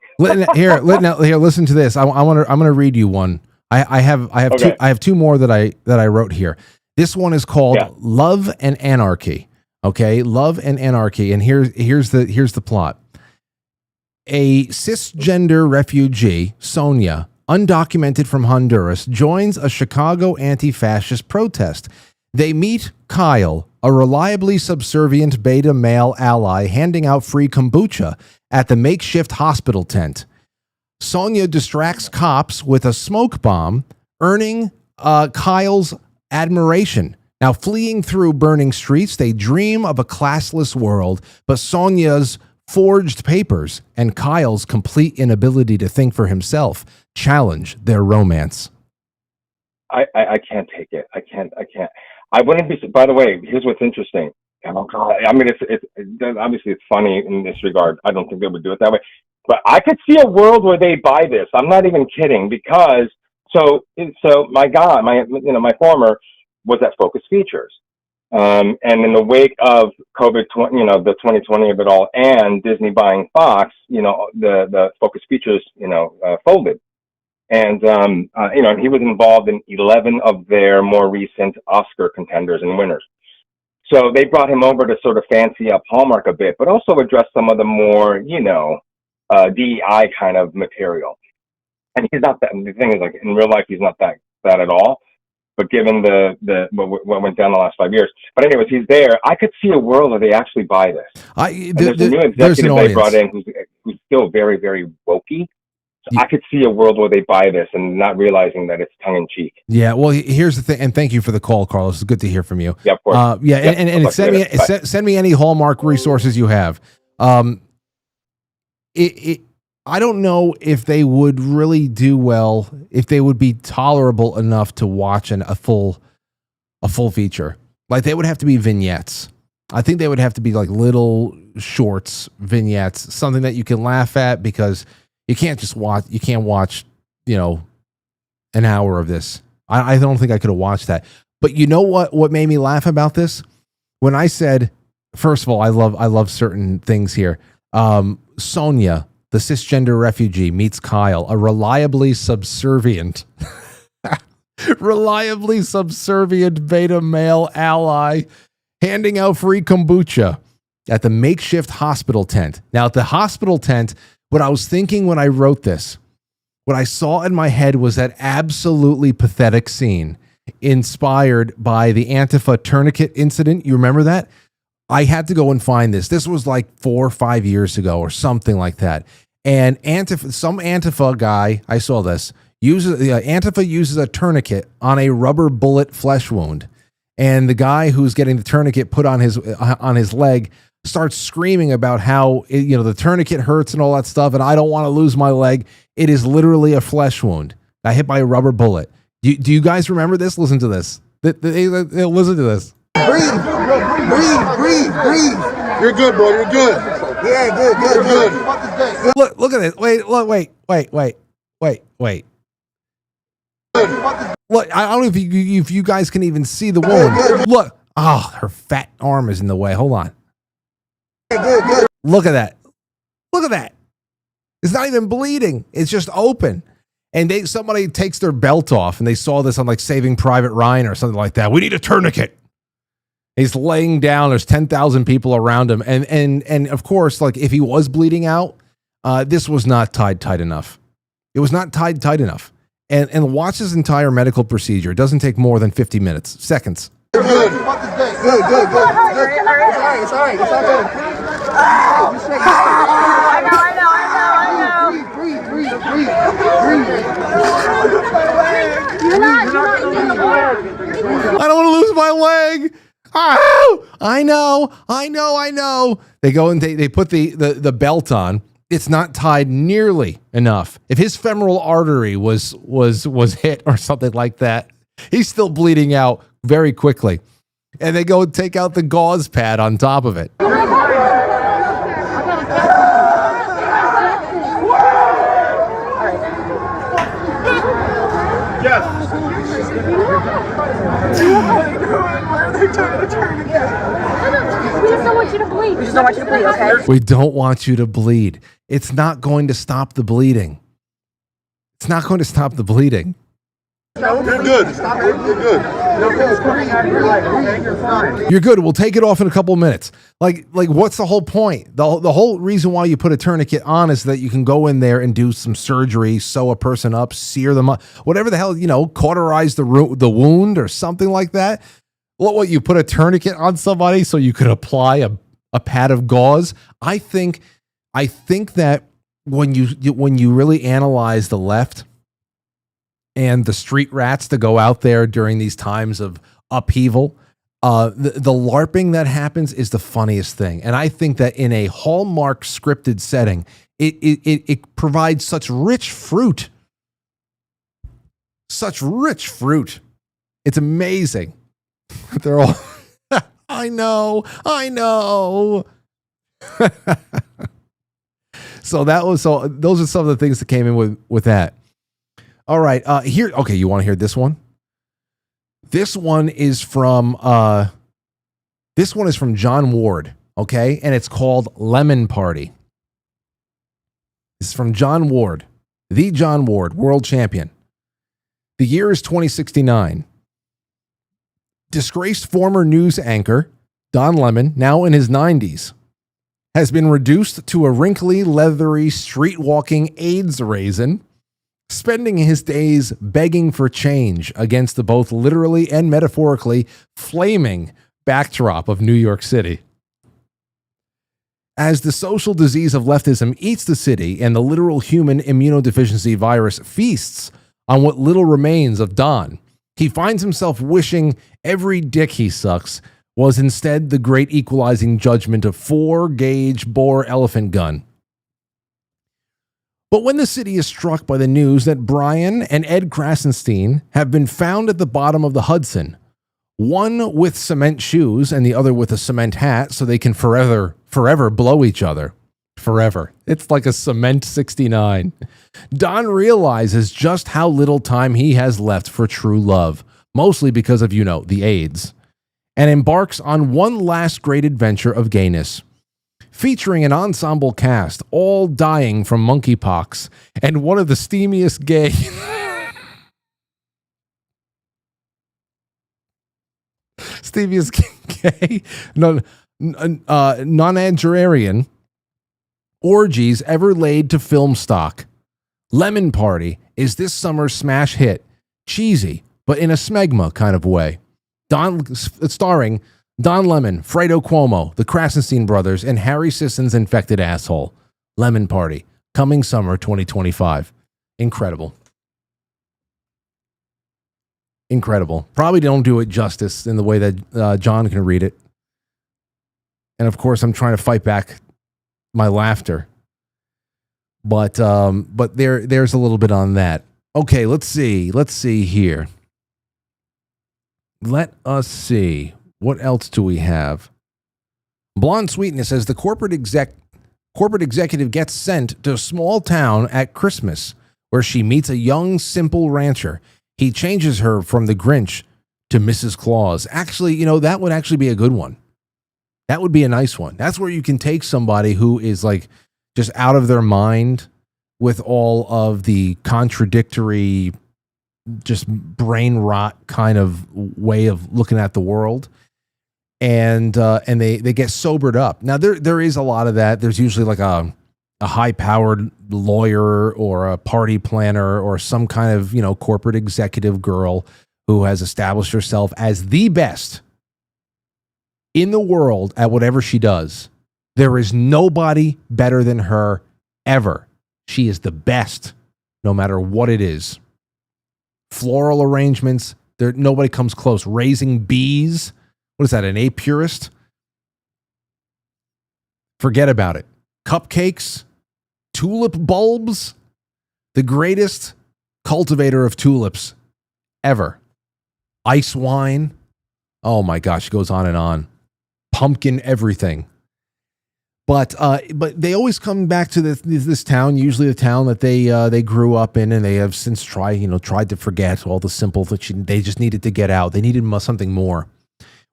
Here, listen to this. I'm gonna read you one. I have two more that I wrote here. This one is called Love and Anarchy. Okay, Love and Anarchy. And here's the plot. A cisgender refugee, Sonia, undocumented from Honduras, joins a Chicago anti-fascist protest. They meet Kyle, a reliably subservient beta male ally handing out free kombucha at the makeshift hospital tent. Sonia distracts cops with a smoke bomb, earning Kyle's admiration. Now, fleeing through burning streets, they dream of a classless world, but Sonia's forged papers and Kyle's complete inability to think for himself challenge their romance. I can't take it. I can't. I wouldn't be. By the way, here's what's interesting. Oh God. I mean, it's obviously it's funny in this regard. I don't think they would do it that way, but I could see a world where they buy this. I'm not even kidding, because so my former was at Focus Features, and in the wake of COVID, the 2020 of it all, and Disney buying Fox, the Focus Features, folded. And, he was involved in 11 of their more recent Oscar contenders and winners. So they brought him over to sort of fancy up Hallmark a bit, but also address some of the more, DEI kind of material. And he's not that. The thing is, like, in real life, he's not that at all. But given what went down the last 5 years. But anyways, he's there. I could see a world where they actually buy this. There's a new executive they brought in who's still very, very wokey. So I could see a world where they buy this and not realizing that it's tongue in cheek. Yeah, well, here's the thing, and thank you for the call, Carlos. It's good to hear from you. Yeah, of course. And send me any Hallmark resources you have. I don't know if they would really do well, if they would be tolerable enough to watch a full feature. Like, they would have to be vignettes. I think they would have to be like little shorts, vignettes, something that you can laugh at, because you can't just watch. You can't watch, an hour of this. I don't think I could have watched that. But you know what? What made me laugh about this? When I said, first of all, I love certain things here. Sonia, the cisgender refugee, meets Kyle, a reliably subservient beta male ally, handing out free kombucha at the makeshift hospital tent. Now, at the hospital tent, what I was thinking when I wrote this, what I saw in my head was that absolutely pathetic scene inspired by the Antifa tourniquet incident. You remember that? I had to go and find this. This was like 4 or 5 years ago or something like that. And some Antifa guy, I saw this, Antifa uses a tourniquet on a rubber bullet flesh wound. And the guy who's getting the tourniquet put on his leg starts screaming about how the tourniquet hurts and all that stuff, and I don't want to lose my leg. It is literally a flesh wound. Got hit by a rubber bullet. Do you guys remember this? Listen to this. Listen to this. Breathe. You're good, bro. You're good. Yeah, good. Look at this. Wait. Look, I don't know if you guys can even see the wound. Look. Oh, her fat arm is in the way. Hold on. Good. Look at that. It's not even bleeding. It's just open. And somebody takes their belt off, and they saw this on like Saving Private Ryan or something like that. We need a tourniquet. He's laying down. There's 10,000 people around him. And of course, like if he was bleeding out, this was not tied tight enough. It was not tied tight enough. And watch this entire medical procedure. It doesn't take more than 50 minutes, seconds. Good. Good. It's all right. It's all good. I know. Breathe. I don't want to lose my leg. Oh, I know. They go and they put the belt on. It's not tied nearly enough. If his femoral artery was hit or something like that, he's still bleeding out very quickly. And they go and take out the gauze pad on top of it. We just don't want you to bleed. Okay? We don't want you to bleed. It's not going to stop the bleeding. You're good. You're good. We'll take it off in a couple of minutes. Like what's the whole point? The whole reason why you put a tourniquet on is that you can go in there and do some surgery, sew a person up, sear them up, whatever the hell, cauterize the wound or something like that. What you put a tourniquet on somebody so you could apply a pad of gauze? I think that when you really analyze the left and the street rats to go out there during these times of upheaval, the LARPing that happens is the funniest thing. And I think that in a Hallmark scripted setting, it provides such rich fruit. It's amazing. They're all, I know. So those are some of the things that came in with that. All right, here. Okay, you want to hear this one? This one is from John Ward. Okay, and it's called Lemon Party. This is from John Ward, the John Ward, world champion. The year is 2069. Disgraced former news anchor Don Lemon, now in his 90s, has been reduced to a wrinkly, leathery, street-walking AIDS raisin, spending his days begging for change against the both literally and metaphorically flaming backdrop of New York City. As the social disease of leftism eats the city and the literal human immunodeficiency virus feasts on what little remains of Don, he finds himself wishing every dick he sucks was instead the great equalizing judgment of 4-gauge bore elephant gun. But when the city is struck by the news that Brian and Ed Krasenstein have been found at the bottom of the Hudson, one with cement shoes and the other with a cement hat so they can forever blow each other. Forever. It's like a cement 69. Don realizes just how little time he has left for true love, mostly because of, the AIDS, and embarks on one last great adventure of gayness, featuring an ensemble cast, all dying from monkeypox, and one of the steamiest gay... steamiest gay... non-Nigerian orgies ever laid to film stock. Lemon Party is this summer's smash hit, cheesy, but in a smegma kind of way. Starring Don Lemon, Fredo Cuomo, the Krasenstein brothers, and Harry Sisson's infected asshole. Lemon Party, coming summer 2025. Incredible. Incredible. Probably don't do it justice in the way that John can read it. And of course, I'm trying to fight back my laughter. But there's a little bit on that. Okay, let's see. Let's see here. Let us see. What else do we have? Blonde Sweetness says the corporate executive gets sent to a small town at Christmas where she meets a young, simple rancher. He changes her from the Grinch to Mrs. Claus. Actually, that would actually be a good one. That would be a nice one. That's where you can take somebody who is like just out of their mind with all of the contradictory, just brain rot kind of way of looking at the world. And they get sobered up. Now there is a lot of that. There's usually like a high-powered lawyer or a party planner or some kind of, corporate executive girl who has established herself as the best in the world at whatever she does. There is nobody better than her ever. She is the best, no matter what it is. Floral arrangements, nobody comes close. Raising bees, what is that, an apurist? Forget about it. Cupcakes, tulip bulbs, the greatest cultivator of tulips ever. Ice wine, oh my gosh, it goes on and on. Pumpkin everything. But they always come back to this town, usually the town that they grew up in, and they have since tried to forget all the simple that they just needed to get out. They needed something more.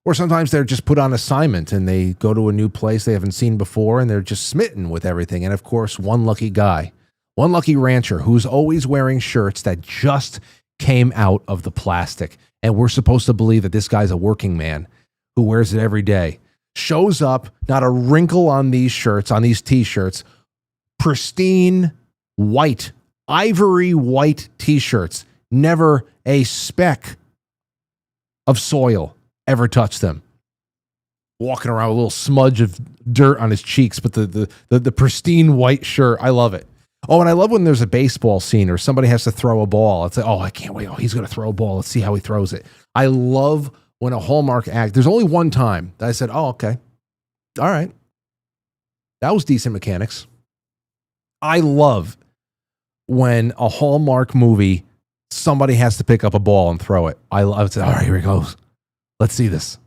Or sometimes they're just put on assignment and they go to a new place they haven't seen before and they're just smitten with everything. And of course, one lucky guy, one lucky rancher who's always wearing shirts that just came out of the plastic. And we're supposed to believe that this guy's a working man who wears it every day. Shows up, not a wrinkle on these shirts, on these t-shirts, pristine white, ivory white t-shirts, never a speck of soil ever touched them. Walking around with a little smudge of dirt on his cheeks, but the pristine white shirt, I love it. Oh, and I love when there's a baseball scene or somebody has to throw a ball. It's like, oh, I can't wait. Oh, he's going to throw a ball. Let's see how he throws it. I love when a Hallmark act, there's only one time that I said, oh, okay. All right. That was decent mechanics. I love when a Hallmark movie, somebody has to pick up a ball and throw it. I would say, all right, here he goes. Let's see this.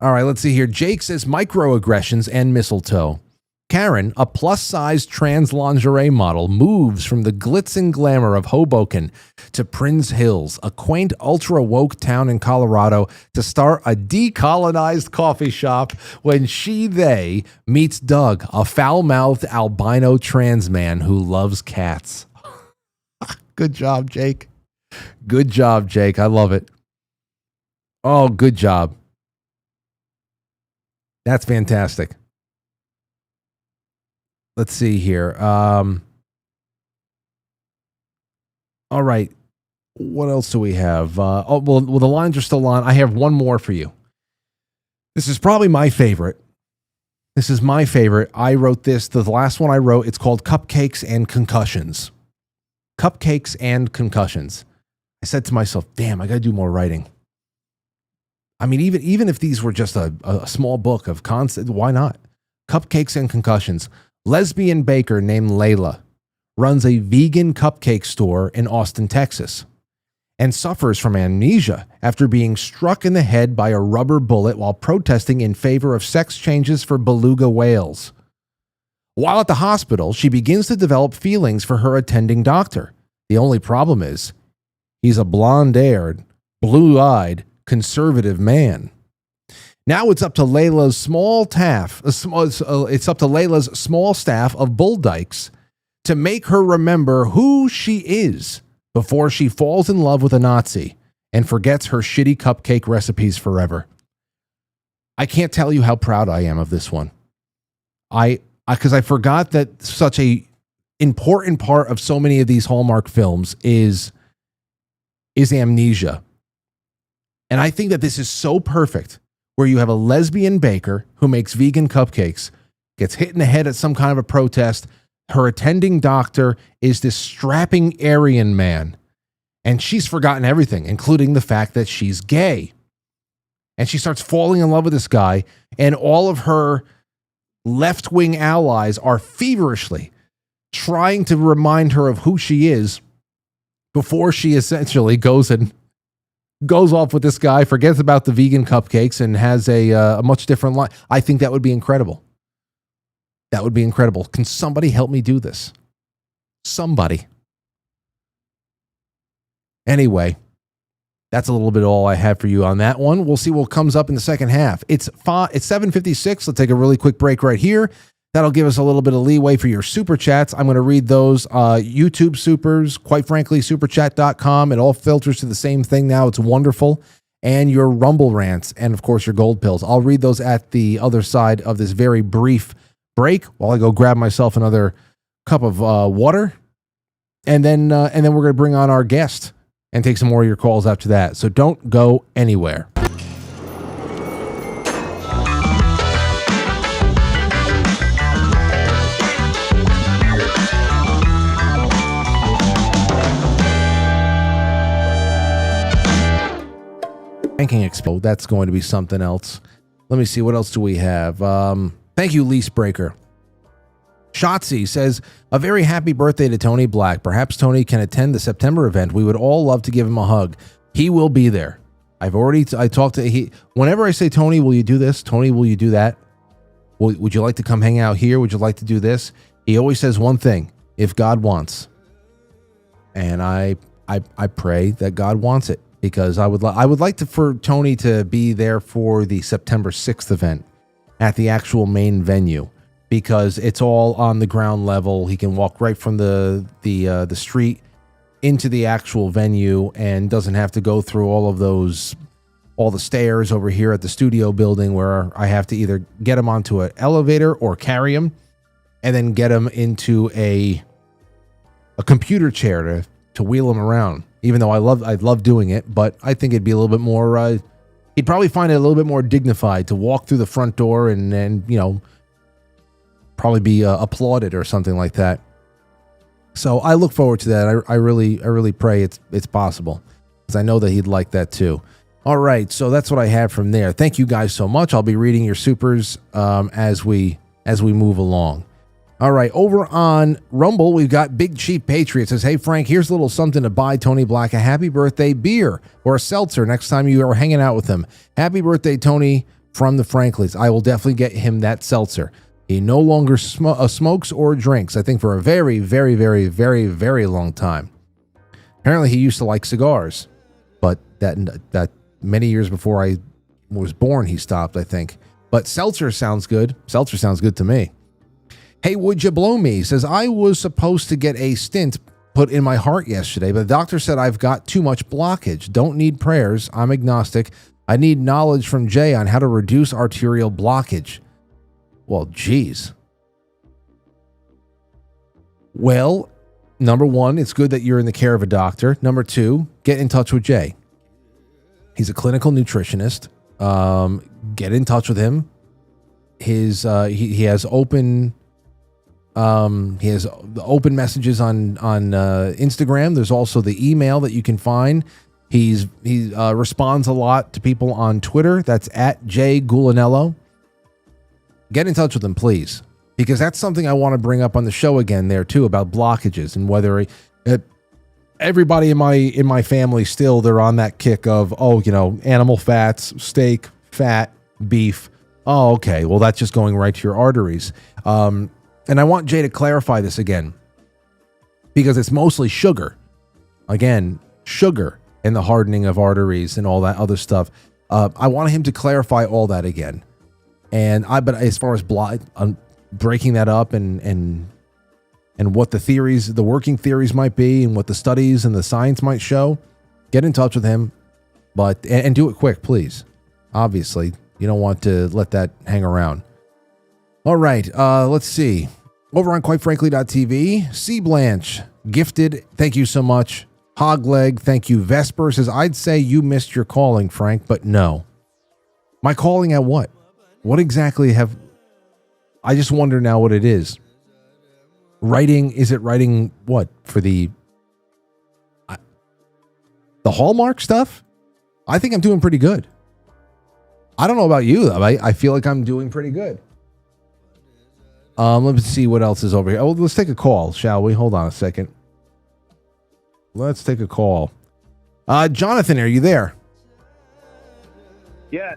All right, let's see here. Jake says microaggressions and mistletoe. Karen, a plus-sized trans lingerie model, moves from the glitz and glamour of Hoboken to Prince Hills, a quaint, ultra-woke town in Colorado, to start a decolonized coffee shop when they meets Doug, a foul-mouthed albino trans man who loves cats. Good job, Jake. Good job, Jake. I love it. Oh, good job. That's fantastic. Let's see here. All right. What else do we have? Well, the lines are still on. I have one more for you. This is probably my favorite. This is my favorite. I wrote this. The last one I wrote, it's called Cupcakes and Concussions. Cupcakes and Concussions. I said to myself, damn, I got to do more writing. I mean, even if these were just a small book of concept, why not? Cupcakes and Concussions. Lesbian baker named Layla runs a vegan cupcake store in Austin, Texas. and suffers from amnesia after being struck in the head by a rubber bullet while protesting in favor of sex changes for beluga whales. While at the hospital, she begins to develop feelings for her attending doctor. The only problem is, he's a blonde-haired, blue-eyed, conservative man. Now it's up to Layla's small staff. It's up to Layla's small staff of bull dykes to make her remember who she is before she falls in love with a Nazi and forgets her shitty cupcake recipes forever. I can't tell you how proud I am of this one. Because I forgot that such a important part of so many of these Hallmark films is amnesia. And I think that this is so perfect, where you have a lesbian baker who makes vegan cupcakes, gets hit in the head at some kind of a protest. Her attending doctor is this strapping Aryan man, and she's forgotten everything, including the fact that she's gay. And she starts falling in love with this guy, and all of her left-wing allies are feverishly trying to remind her of who she is before she essentially goes off with this guy, forgets about the vegan cupcakes, and has a much different life. I think that would be incredible. That would be incredible. Can somebody help me do this? Somebody. Anyway, that's a little bit all I have for you on that one. We'll see what comes up in the second half. It's 7:56. Let's take a really quick break right here. That'll give us a little bit of leeway for your super chats. I'm going to read those. YouTube supers, quite frankly, superchat.com. It all filters to the same thing now. It's wonderful. And your Rumble rants, and of course your gold pills. I'll read those at the other side of this very brief break while I go grab myself another cup of water. And then we're going to bring on our guest and take some more of your calls after that. So don't go anywhere. Ranking Expo, that's going to be something else. Let me see, what else do we have? Thank you, Lease Breaker. Shotzi says, a very happy birthday to Tony Black. Perhaps Tony can attend the September event. We would all love to give him a hug. He will be there. I talked to whenever I say, Tony, will you do this? Tony, will you do that? Would you like to come hang out here? Would you like to do this? He always says one thing, if God wants. And I pray that God wants it, because I would like for Tony to be there for the September 6th event at the actual main venue, because it's all on the ground level. He can walk right from the street into the actual venue and doesn't have to go through all the stairs over here at the studio building, where I have to either get him onto an elevator or carry him and then get him into a computer chair to wheel him around. Even though I love doing it, but I think it'd be a little bit more, he'd probably find it a little bit more dignified to walk through the front door and probably be applauded or something like that. So I look forward to that. I really pray it's possible, because I know that he'd like that too. All right, so that's what I have from there. Thank you guys so much. I'll be reading your supers as we move along. All right, over on Rumble, we've got Big Chief Patriot. Says, hey, Frank, here's a little something to buy Tony Black a happy birthday beer or a seltzer next time you are hanging out with him. Happy birthday, Tony, from the Franklies. I will definitely get him that seltzer. He no longer smokes or drinks, I think, for a very, very, very, very, very long time. Apparently, he used to like cigars, but that many years before I was born, he stopped, I think. But seltzer sounds good. Seltzer sounds good to me. Hey, would you blow me? Says, I was supposed to get a stent put in my heart yesterday, but the doctor said I've got too much blockage. Don't need prayers. I'm agnostic. I need knowledge from Jay on how to reduce arterial blockage. Well, geez. Well, number one, it's good that you're in the care of a doctor. Number two, get in touch with Jay. He's a clinical nutritionist. Get in touch with him. He has open open messages on Instagram. There's also the email that you can find. He responds a lot to people on Twitter. That's at Jay Gulanello. Get in touch with him, please, because that's something I want to bring up on the show again there too, about blockages and whether everybody in my family still, they're on that kick of, animal fats, steak, fat, beef. Oh, okay. Well, that's just going right to your arteries. And I want Jay to clarify this again, because it's mostly sugar. Again, sugar and the hardening of arteries and all that other stuff. I want him to clarify all that again. But as far as breaking that up and what the working theories might be and what the studies and the science might show, get in touch with him, and do it quick, please. Obviously, you don't want to let that hang around. All right, let's see. Over on QuiteFrankly.tv, C. Blanche, gifted, thank you so much. Hogleg, thank you. Vesper says, I'd say you missed your calling, Frank, but no. My calling at what? What exactly I just wonder now what it is. Writing, is it writing what? For the Hallmark stuff? I think I'm doing pretty good. I don't know about you, though. I feel like I'm doing pretty good. Let's see what else is over here. Oh, let's take a call, shall we? Hold on a second. Let's take a call. Jonathan, are you there? Yes.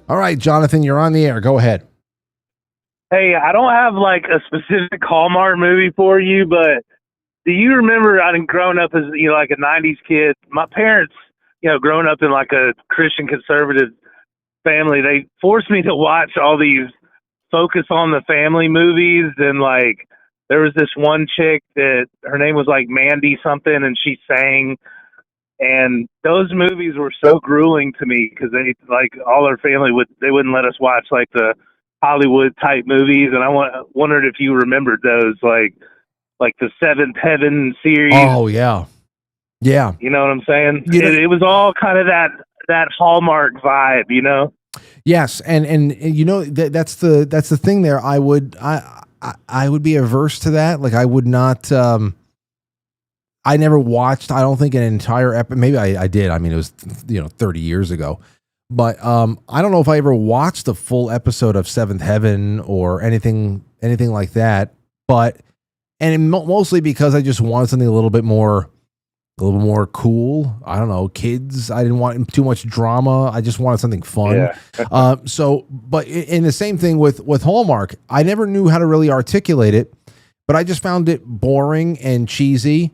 All right, Jonathan, you're on the air. Go ahead. Hey, I don't have like a specific Hallmark movie for you, but do you remember I'd grown up as like a '90s kid? My parents, growing up in like a Christian conservative family, they forced me to watch all these focus on the family movies, and like there was this one chick that her name was like Mandy something, and she sang. And those movies were so grueling to me because they, like, all our family wouldn't let us watch like the Hollywood type movies. And I wondered if you remembered those, like the Seventh Heaven series. Oh yeah, yeah. You know what I'm saying? It was all kind of that Hallmark vibe, Yes, and that's the thing there. I would be averse to that. Like I would not. I never watched, I don't think, an entire episode. Maybe I did. I mean, it was 30 years ago. But I don't know if I ever watched a full episode of Seventh Heaven or anything like that. Mostly because I just wanted something a little bit more cool. I don't know, kids. I didn't want too much drama. I just wanted something fun. Yeah. But in the same thing with Hallmark, I never knew how to really articulate it, but I just found it boring and cheesy.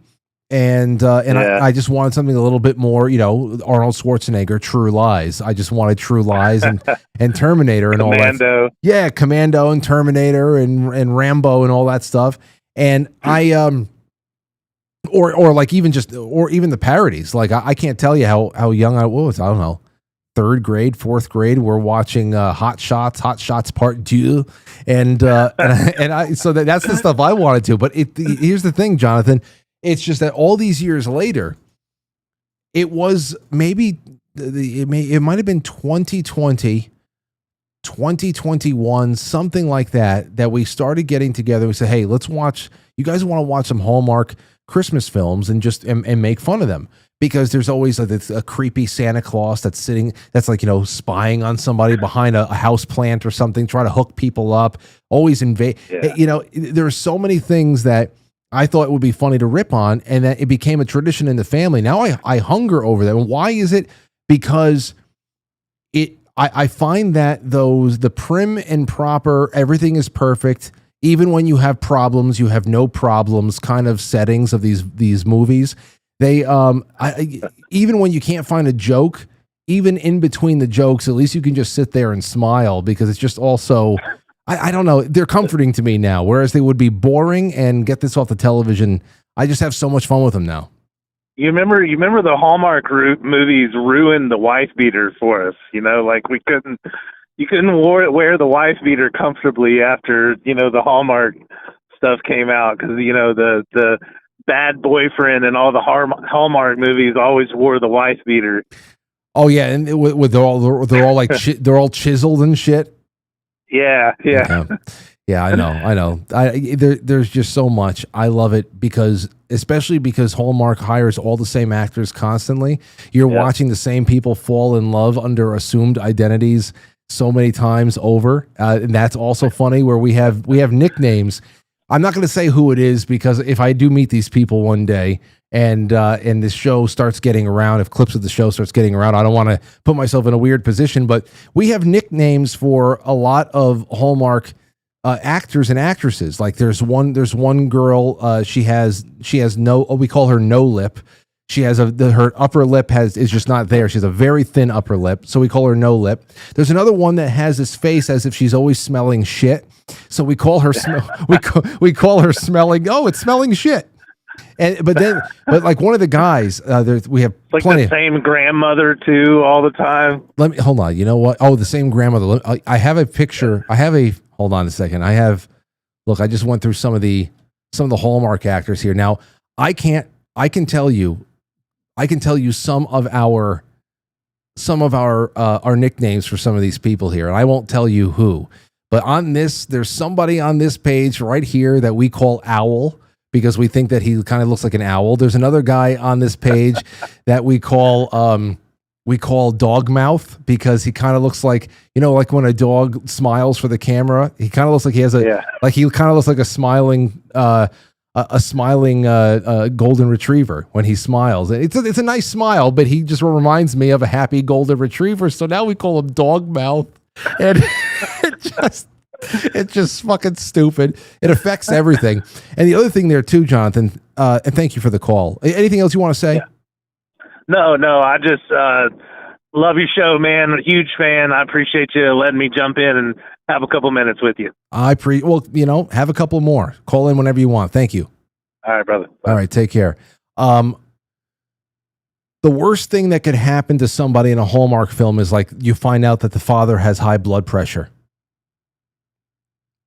And I just wanted something a little bit more, Arnold Schwarzenegger, True Lies. I just wanted True Lies and Terminator and Commando. All that. Yeah, Commando and Terminator and Rambo and all that stuff. And I or even the parodies. Like I can't tell you how young I was. I don't know, 3rd grade, 4th grade. We're watching Hot Shots Part 2, and so that's the stuff I wanted to. But here's the thing, Jonathan. It's just that all these years later, it was maybe it might have been 2020, 2021, something like that we started getting together. We said, hey, let's watch. You guys want to watch some Hallmark Christmas films and make fun of them, because there's always a creepy Santa Claus that's like, spying on somebody behind a house plant or something, trying to hook people up, always invade. Yeah. There are so many things that I thought it would be funny to rip on, and that it became a tradition in the family. Now I hunger over that. And why is it? Because I find that the prim and proper, everything is perfect, even when you have problems, you have no problems kind of settings of these movies. They even when you can't find a joke, even in between the jokes, at least you can just sit there and smile, because it's just also, I don't know, they're comforting to me now, whereas they would be boring and get this off the television. I just have so much fun with them now. You remember the Hallmark movies ruined the wife beater for us. Like you couldn't wear the wife beater comfortably after the Hallmark stuff came out, because the bad boyfriend and all the Hallmark movies always wore the wife beater. Oh yeah, and they're all like they're all chiseled and shit. Yeah. Yeah, I know. There's just so much. I love it especially because Hallmark hires all the same actors constantly. You're watching the same people fall in love under assumed identities so many times over, and that's also funny. Where we have nicknames I'm not going to say who it is, because if I do meet these people one day and this show starts getting around, if clips of the show starts getting around, I don't want to put myself in a weird position, but we have nicknames for a lot of Hallmark actors and actresses. Like there's one girl, she has we call her no lip. She has her upper lip is just not there. She has a very thin upper lip, so we call her no lip. There's another one that has this face as if she's always smelling shit. So we call her we call her smelling. Oh, it's smelling shit. But like one of the guys, we have like plenty the same grandmother too, all the time. Let me hold on. You know what? Oh, the same grandmother. I have a picture. Hold on a second. Look. I just went through some of the Hallmark actors here. Now I can tell you some of our nicknames for some of these people here, and I won't tell you who. But there's somebody on this page right here that we call Owl, because we think that he kind of looks like an owl. There's another guy on this page that we call Dog Mouth, because he kind of looks like, like when a dog smiles for the camera, he kind of looks like he kind of looks like a smiling golden retriever when he smiles. It's a nice smile, but he just reminds me of a happy golden retriever. So now we call him Dog Mouth, and it's just fucking stupid. It affects everything. And the other thing there too, Jonathan, and thank you for the call. Anything else you want to say? Yeah. No, I just love your show, man. I'm a huge fan. I appreciate you letting me jump in and have a couple minutes with you. Have a couple more. Call in whenever you want. Thank you. All right, brother. Bye. All right, take care. The worst thing that could happen to somebody in a Hallmark film is like you find out that the father has high blood pressure.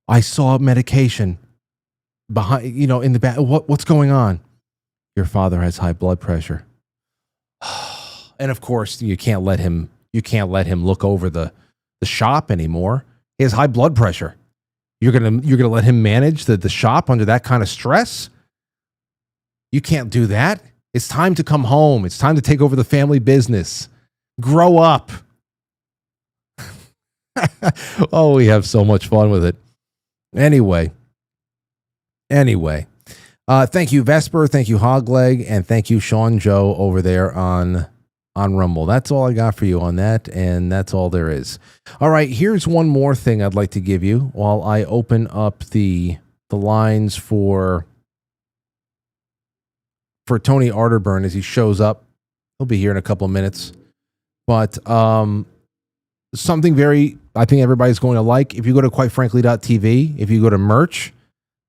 I saw medication behind, in the back. What's going on? Your father has high blood pressure. And of course, you can't let him look over the shop anymore. He has high blood pressure. You're gonna let him manage the shop under that kind of stress? You can't do that. It's time to come home. It's time to take over the family business. Grow up. Oh, we have so much fun with it. Anyway. Thank you, Vesper. Thank you, Hogleg. And thank you, Sean Joe, over there on Rumble. That's all I got for you on that, and that's all there is. All right, here's one more thing I'd like to give you while I open up the lines for Tony Arterburn as he shows up. He'll be here in a couple of minutes. But something I think everybody's going to like. If you go to QuiteFrankly.tv, if you go to merch,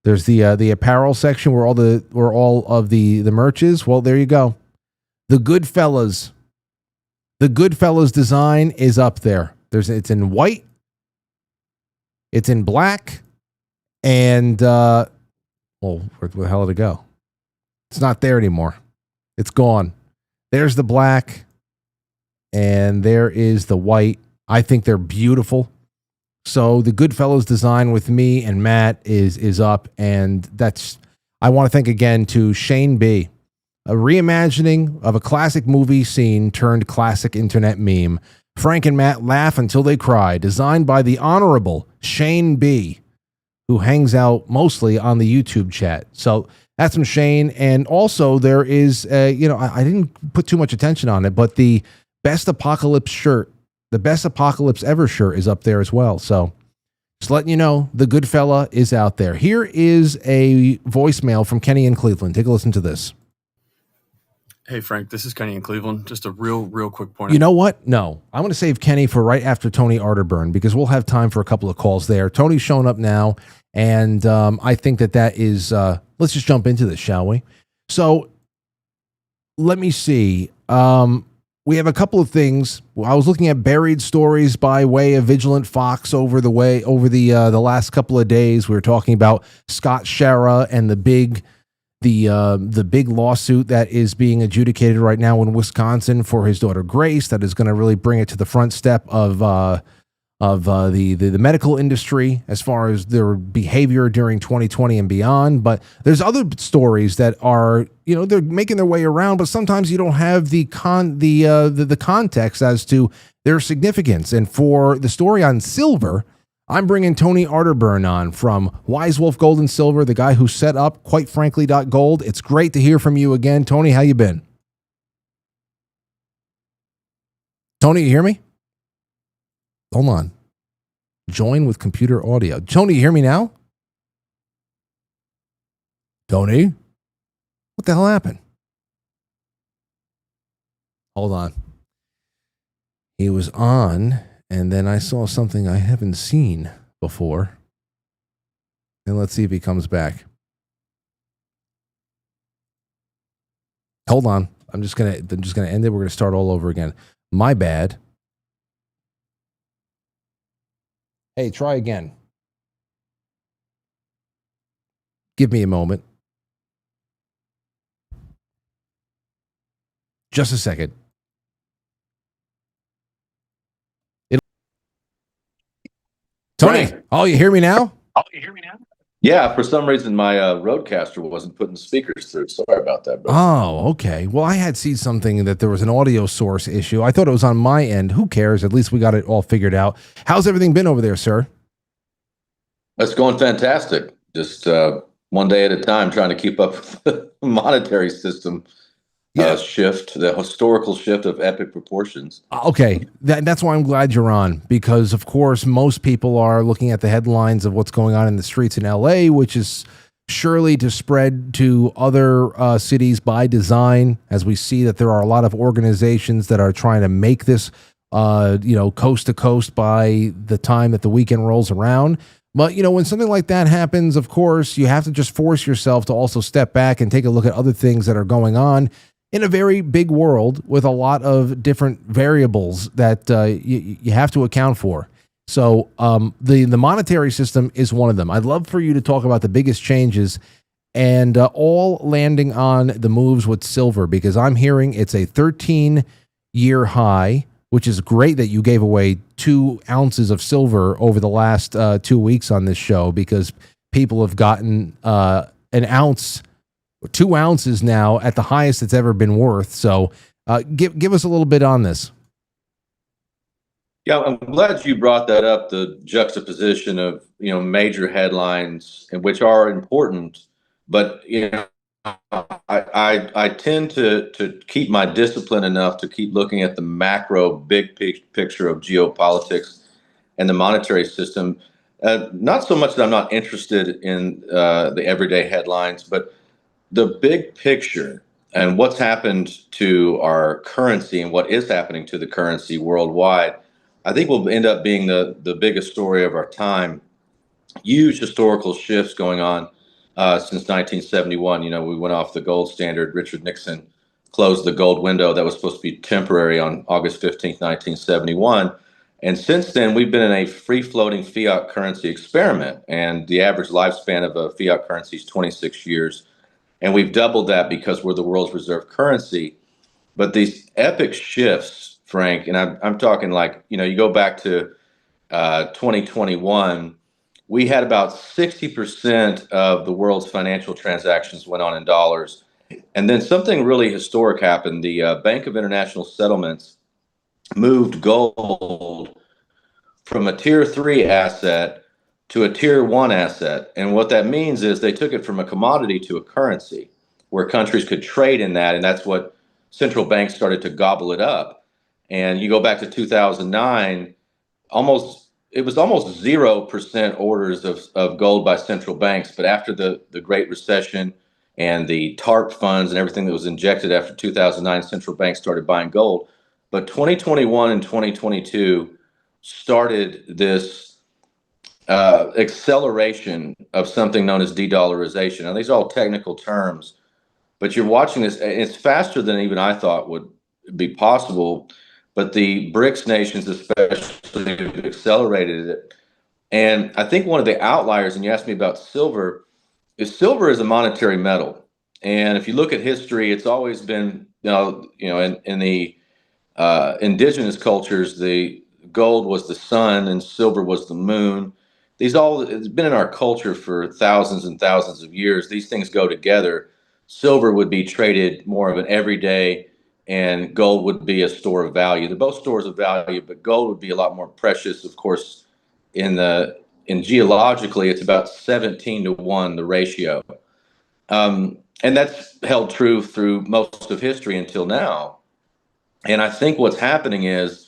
there's the apparel section where all of the merch is. Well, there you go. The Goodfellas design is up there. It's in white, it's in black, and where the hell did it go? It's not there anymore. It's gone. There's the black, and there is the white. I think they're beautiful. So the Goodfellas design with me and Matt is up, and I want to thank again to Shane B. A reimagining of a classic movie scene turned classic internet meme. Frank and Matt laugh until they cry. Designed by the Honorable Shane B., who hangs out mostly on the YouTube chat. So that's from Shane. And also there is, I didn't put too much attention on it, but the Best Apocalypse shirt, the Best Apocalypse Ever shirt is up there as well. So just letting you know, the good fella is out there. Here is a voicemail from Kenny in Cleveland. Take a listen to this. Hey, Frank, this is Kenny in Cleveland. Just a real quick point. You know what? No. I want to save Kenny for right after Tony Arterburn, because we'll have time for a couple of calls there. Tony's showing up now, and I think that is... let's just jump into this, shall we? So, let me see. We have a couple of things. I was looking at buried stories by way of Vigilant Fox over the last couple of days. We were talking about Scott Schara and the big lawsuit that is being adjudicated right now in Wisconsin for his daughter Grace. That is going to really bring it to the front step of the medical industry as far as their behavior during 2020 and beyond. But there's other stories that are, they're making their way around, but sometimes you don't have the context as to their significance. And for the story on silver, I'm bringing Tony Arterburn on from Wise Wolf Gold and Silver, the guy who set up Quite Frankly.gold. It's great to hear from you again. Tony, how you been? Tony, you hear me? Hold on. Join with computer audio. Tony, you hear me now? Tony? What the hell happened? Hold on. He was on, and then I saw something I haven't seen before. And let's see if he comes back. Hold on. I'm just gonna end it. We're gonna start all over again. My bad. Hey, try again. Give me a moment. Just a second. Tony, Frank. oh, you hear me now? Yeah, for some reason my Roadcaster wasn't putting speakers through. Sorry about that, bro. Oh, okay. Well, I had seen something that there was an audio source issue. I thought it was on my end. Who cares? At least we got it all figured out. How's everything been over there, sir? It's going fantastic. Just one day at a time, trying to keep up with the monetary system shift, the historical shift of epic proportions. Okay, that's why I'm glad you're on, because, of course, most people are looking at the headlines of what's going on in the streets in L.A., which is surely to spread to other cities by design, as we see that there are a lot of organizations that are trying to make this, coast to coast by the time that the weekend rolls around. But, when something like that happens, of course, you have to just force yourself to also step back and take a look at other things that are going on in a very big world with a lot of different variables that you have to account for. So the monetary system is one of them. I'd love for you to talk about the biggest changes and all landing on the moves with silver, because I'm hearing it's a 13-year high, which is great that you gave away 2 ounces of silver over the last 2 weeks on this show, because people have gotten an ounce, 2 ounces now at the highest it's ever been worth. So give us a little bit on this. Yeah, I'm glad you brought that up, the juxtaposition of, major headlines, and which are important, but, I tend to keep my discipline enough to keep looking at the macro big picture of geopolitics and the monetary system. Not so much that I'm not interested in the everyday headlines, but the big picture and what's happened to our currency and what is happening to the currency worldwide, I think will end up being the biggest story of our time. Huge historical shifts going on since 1971. We went off the gold standard. Richard Nixon closed the gold window that was supposed to be temporary on August 15th, 1971. And since then, we've been in a free-floating fiat currency experiment. And the average lifespan of a fiat currency is 26 years. And we've doubled that because we're the world's reserve currency. But these epic shifts, Frank, and I'm talking like, you go back to 2021, we had about 60% of the world's financial transactions went on in dollars. And then something really historic happened. The Bank of International Settlements moved gold from a tier 3 asset to a tier 1 asset. And what that means is they took it from a commodity to a currency where countries could trade in that. And that's what central banks started to gobble it up. And you go back to 2009, it was almost 0% orders of gold by central banks. But after the Great Recession and the TARP funds and everything that was injected after 2009, central banks started buying gold. But 2021 and 2022 started this acceleration of something known as de-dollarization. Now, these are all technical terms, but you're watching this. It's faster than even I thought would be possible. But the BRICS nations especially have accelerated it. And I think one of the outliers, and you asked me about silver is a monetary metal. And if you look at history, it's always been, in the indigenous cultures, the gold was the sun and silver was the moon. It's been in our culture for thousands and thousands of years. These things go together. Silver would be traded more of an everyday, and gold would be a store of value. They're both stores of value, but gold would be a lot more precious, of course, in the and geologically, it's about 17-1, the ratio. And that's held true through most of history until now. And I think what's happening is,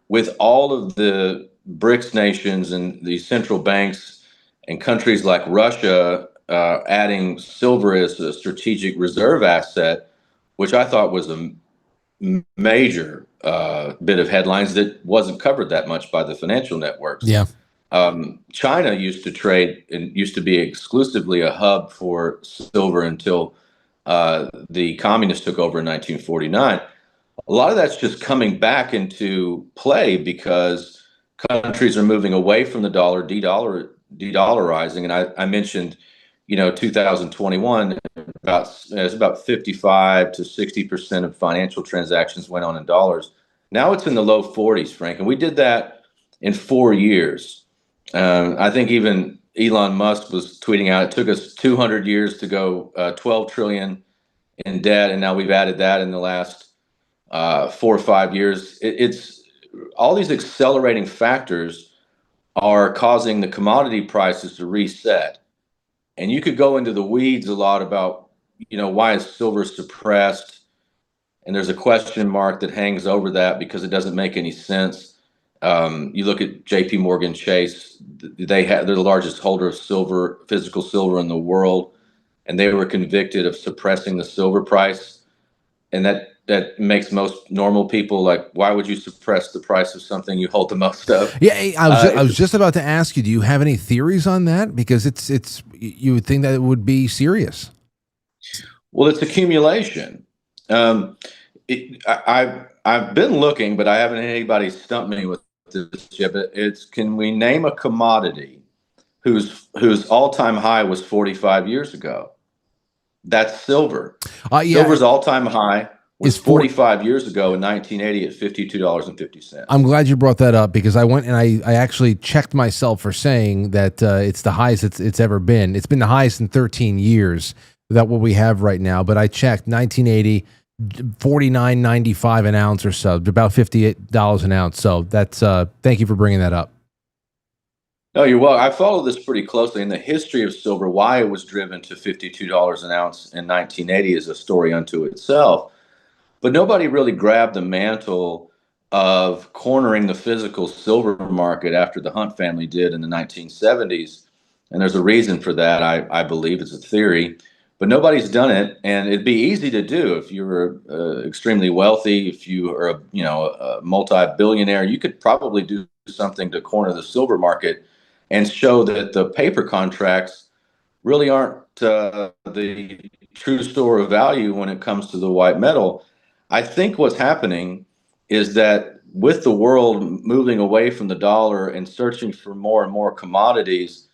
with all of the BRICS nations and the central banks and countries like Russia adding silver as a strategic reserve asset, which I thought was a major bit of headlines that wasn't covered that much by the financial networks. Yeah. China used to trade and used to be exclusively a hub for silver until the communists took over in 1949. A lot of that's just coming back into play because countries are moving away from the dollar, de-dollarizing. And I mentioned, 2021, it's about 55 to 60% of financial transactions went on in dollars. Now it's in the low 40s, Frank, and we did that in 4 years. I think even Elon Musk was tweeting out, it took us 200 years to go 12 trillion in debt, and now we've added that in the last 4 or 5 years. It's all these accelerating factors are causing the commodity prices to reset. And you could go into the weeds a lot about, why is silver suppressed? And there's a question mark that hangs over that because it doesn't make any sense. You look at JP Morgan Chase, they're the largest holder of silver, physical silver in the world, and they were convicted of suppressing the silver price. And that makes most normal people like, why would you suppress the price of something you hold the most of? Yeah, I was just about to ask you, do you have any theories on that? Because it's you would think that it would be serious. Well, it's accumulation. I've been looking, but I haven't had anybody stump me with this yet. But can we name a commodity whose all-time high was 45 years ago? That's silver. Silver's all-time high was 45 years ago in 1980 at $52.50. I'm glad you brought that up because I went and I actually checked myself for saying that it's the highest it's ever been. It's been the highest in 13 years, that what we have right now. But I checked 1980, $49.95 an ounce or so, about $58 an ounce. So that's thank you for bringing that up. No, you're welcome. I follow this pretty closely. In the history of silver, why it was driven to $52 an ounce in 1980 is a story unto itself. But nobody really grabbed the mantle of cornering the physical silver market after the Hunt family did in the 1970s. And there's a reason for that, I believe. It's a theory. But nobody's done it, and it'd be easy to do if you were extremely wealthy, if you are a multi-billionaire. You could probably do something to corner the silver market and show that the paper contracts really aren't the true store of value when it comes to the white metal. I think what's happening is that with the world moving away from the dollar and searching for more and more commodities,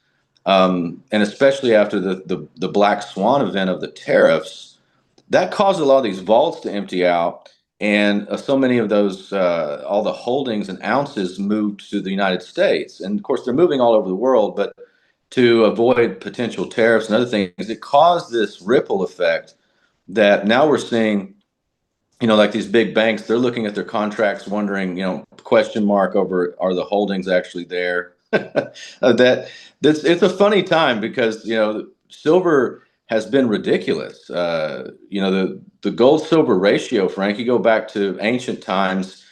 and especially after the black swan event of the tariffs, that caused a lot of these vaults to empty out. And so many of those, all the holdings and ounces moved to the United States. And of course, they're moving all over the world, but to avoid potential tariffs and other things, it caused this ripple effect that now we're seeing, like these big banks, they're looking at their contracts, wondering, question mark over, are the holdings actually there? It's a funny time because, silver has been ridiculous. The gold silver ratio, Frank, you go back to ancient times,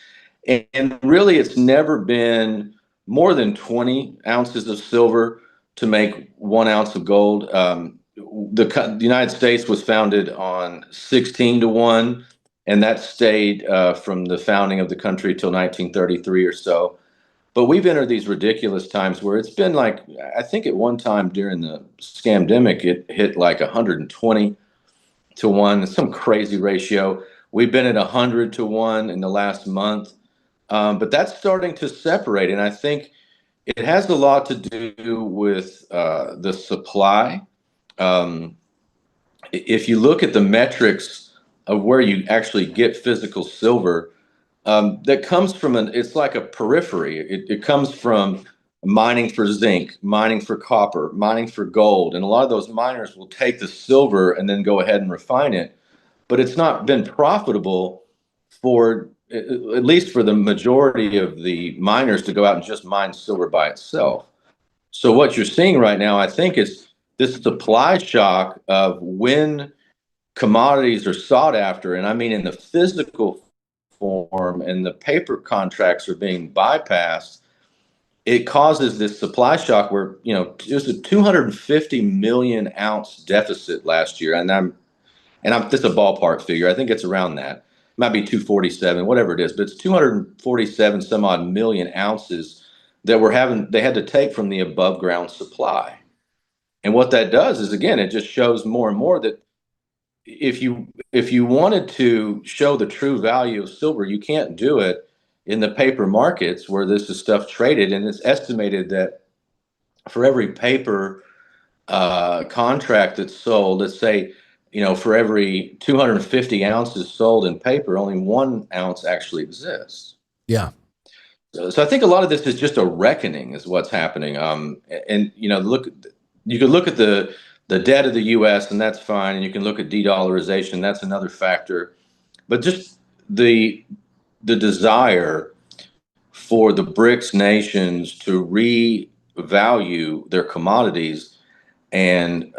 and really it's never been more than 20 ounces of silver to make 1 ounce of gold. The United States was founded on 16-1, and that stayed from the founding of the country till 1933 or so. But we've entered these ridiculous times where it's been like, I think at one time during the scamdemic, it hit like 120-1, some crazy ratio. We've been at 100-1 in the last month, but that's starting to separate. And I think it has a lot to do with the supply. If you look at the metrics of where you actually get physical silver, that comes from it's like a periphery. It comes from mining for zinc, mining for copper, mining for gold. And a lot of those miners will take the silver and then go ahead and refine it. But it's not been profitable for, at least for the majority of the miners, to go out and just mine silver by itself. So what you're seeing right now, I think, is this supply shock of when commodities are sought after, and I mean in the physical form, and the paper contracts are being bypassed. It causes this supply shock where, there's a 250 million ounce deficit last year, and I'm this is a ballpark figure. I think it's around that. It might be 247, whatever it is, but it's 247 some odd million ounces that they had to take from the above ground supply. And what that does is, again, it just shows more and more that if you wanted to show the true value of silver, you can't do it in the paper markets where this is stuff traded. And it's estimated that for every paper contract that's sold, let's say, for every 250 ounces sold in paper, only 1 ounce actually exists. Yeah. So I think a lot of this is just a reckoning, is what's happening. And you could look at the debt of the U.S. and that's fine, and you can look at de-dollarization. That's another factor, but just the desire for the BRICS nations to revalue their commodities, and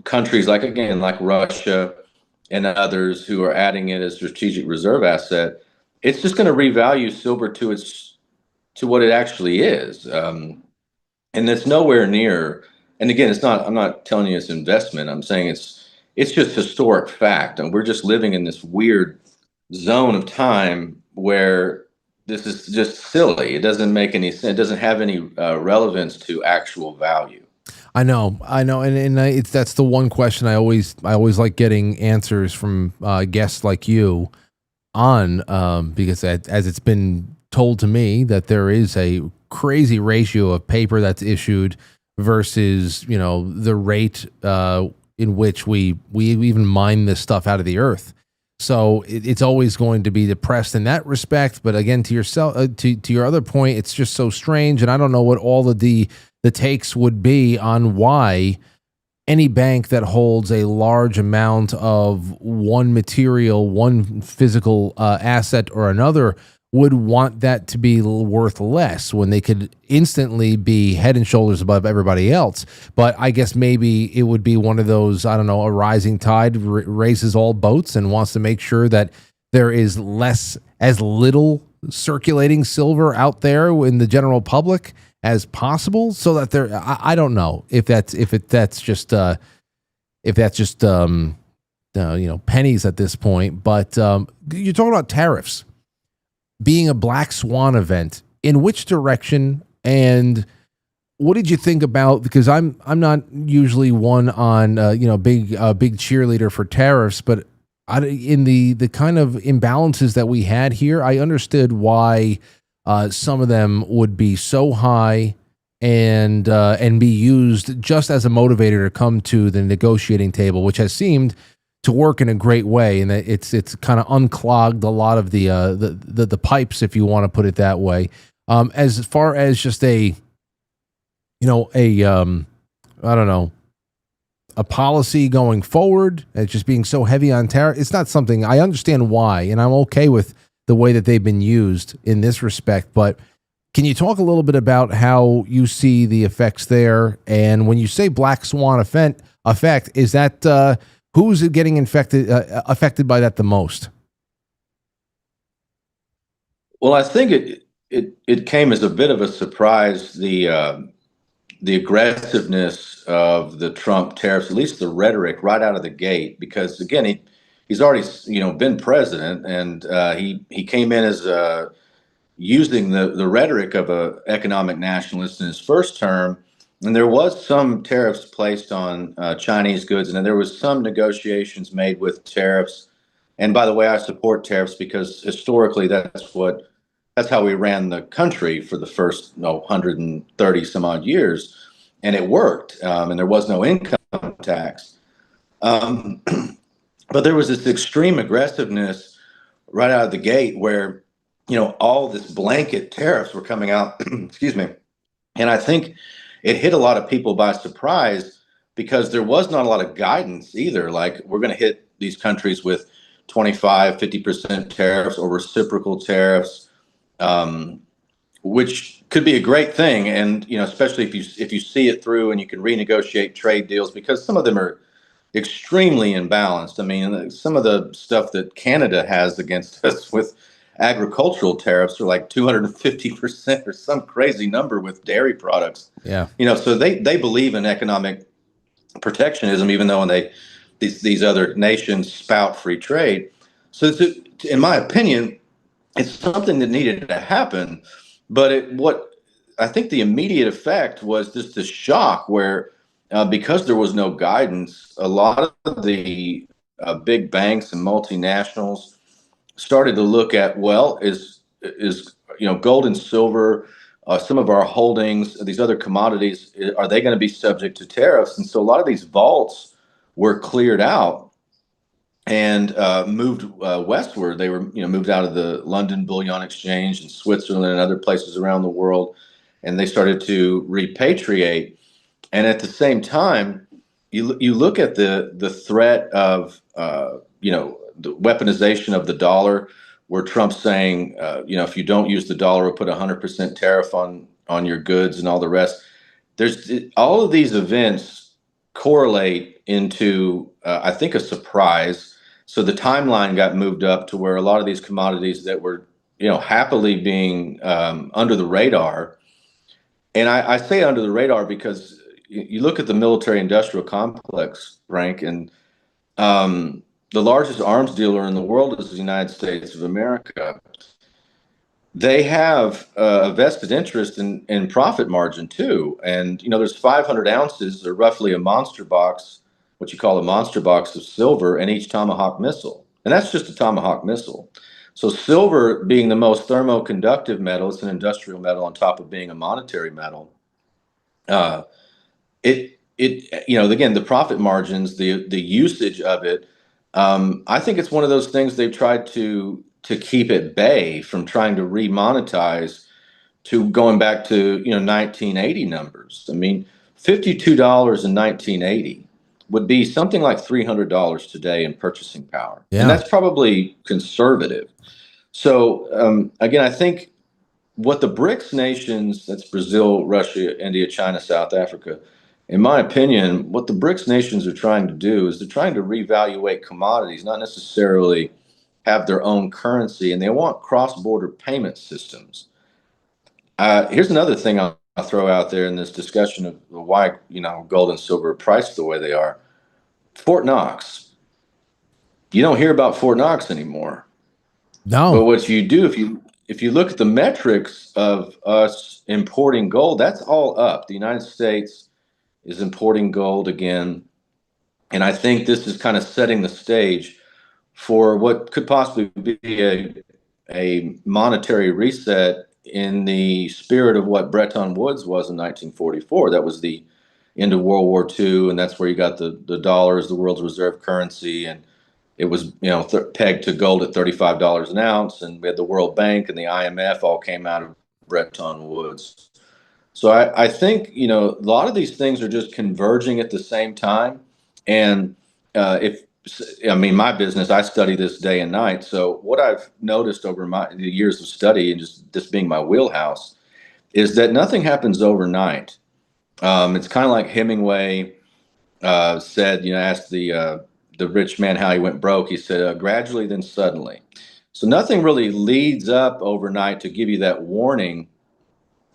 countries like Russia and others who are adding it as strategic reserve asset, it's just going to revalue silver to what it actually is. And it's nowhere near, and again, I'm not telling you it's investment. I'm saying it's just historic fact. And we're just living in this weird zone of time where this is just silly. It doesn't make any sense. It doesn't have any relevance to actual value. I know, and that's the one question I always like getting answers from guests like you on, because as it's been told to me that there is a crazy ratio of paper that's issued versus the rate in which we even mine this stuff out of the earth. So it's always going to be depressed in that respect. But again, to your other point, it's just so strange, and I don't know what all of the takes would be on why any bank that holds a large amount of one material, one physical asset or another would want that to be worth less when they could instantly be head and shoulders above everybody else. But I guess maybe it would be one of those, I don't know, a rising tide raises all boats and wants to make sure that there is as little circulating silver out there in the general public as possible, so that I don't know if that's just pennies at this point. But you're talking about tariffs being a black swan event. In which direction, and what did you think about? Because I'm not usually one on big cheerleader for tariffs, but in the kind of imbalances that we had here, I understood why some of them would be so high and be used just as a motivator to come to the negotiating table, which has seemed to work in a great way, and it's kind of unclogged a lot of the pipes, if you want to put it that way. As far as just a policy going forward, it's just being so heavy on tariff. It's not something I understand why, and I'm okay with the way that they've been used in this respect. But can you talk a little bit about how you see the effects there? And when you say black swan effect, is that who's getting affected by that the most? Well, I think it came as a bit of a surprise, the aggressiveness of the Trump tariffs, at least the rhetoric right out of the gate, because again, he's already been president, and he came in as using the rhetoric of a economic nationalist in his first term. And there was some tariffs placed on Chinese goods, and then there was some negotiations made with tariffs. And by the way, I support tariffs because historically that's how we ran the country for the first 130 some odd years, and it worked. And there was no income tax. But there was this extreme aggressiveness right out of the gate where all this blanket tariffs were coming out. Excuse me. And I think it hit a lot of people by surprise because there was not a lot of guidance either. Like, we're going to hit these countries with 25, 50% tariffs or reciprocal tariffs. which could be a great thing. And, especially if you see it through and you can renegotiate trade deals, because some of them are extremely imbalanced. I mean, some of the stuff that Canada has against us with agricultural tariffs are like 250% or some crazy number with dairy products. Yeah. So they believe in economic protectionism, even though these other nations spout free trade. So in my opinion, it's something that needed to happen. But what I think the immediate effect was just the shock where, because there was no guidance, a lot of the big banks and multinationals started to look at, well, is gold and silver, some of our holdings, these other commodities, are they going to be subject to tariffs? And so a lot of these vaults were cleared out and moved westward. They were, moved out of the London Bullion Exchange and Switzerland and other places around the world, and they started to repatriate. And at the same time, you look at the threat of the weaponization of the dollar, where Trump's saying, if you don't use the dollar, we'll put 100% tariff on your goods and all the rest. There's all of these events correlate into, I think, a surprise. So the timeline got moved up to where a lot of these commodities that were, happily being under the radar. And I say under the radar because you look at the military-industrial complex, Frank, and the largest arms dealer in the world is the United States of America. They have a vested interest in profit margin too. And, there's 500 ounces, or roughly a monster box, what you call a monster box of silver in each Tomahawk missile. And that's just a Tomahawk missile. So silver, being the most thermoconductive metal, it's an industrial metal on top of being a monetary metal. Again, the profit margins, the usage of it, I think it's one of those things they've tried to keep at bay from trying to remonetize, to going back to 1980 numbers. I mean, $52 in 1980 would be something like $300 today in purchasing power, and that's probably conservative. So again, I think what the BRICS nations, that's Brazil, Russia, India, China, South Africa, in my opinion, what the BRICS nations are trying to do is they're trying to reevaluate commodities, not necessarily have their own currency, and they want cross-border payment systems. Here's another thing I'll throw out there in this discussion of why gold and silver are priced the way they are. Fort Knox. You don't hear about Fort Knox anymore. No. But what you do, if you look at the metrics of us importing gold, that's all up. The United States is importing gold again. And I think this is kind of setting the stage for what could possibly be a monetary reset in the spirit of what Bretton Woods was in 1944. That was the end of World War II, and that's where you got the dollar as the world's reserve currency, and it was pegged to gold at $35 an ounce, and we had the World Bank and the IMF all came out of Bretton Woods. So I think a lot of these things are just converging at the same time, and my business, I study this day and night. So what I've noticed over the years of study, and just this being my wheelhouse, is that nothing happens overnight. It's kind of like Hemingway said, asked the rich man how he went broke. He said, gradually, then suddenly. So nothing really leads up overnight to give you that warning.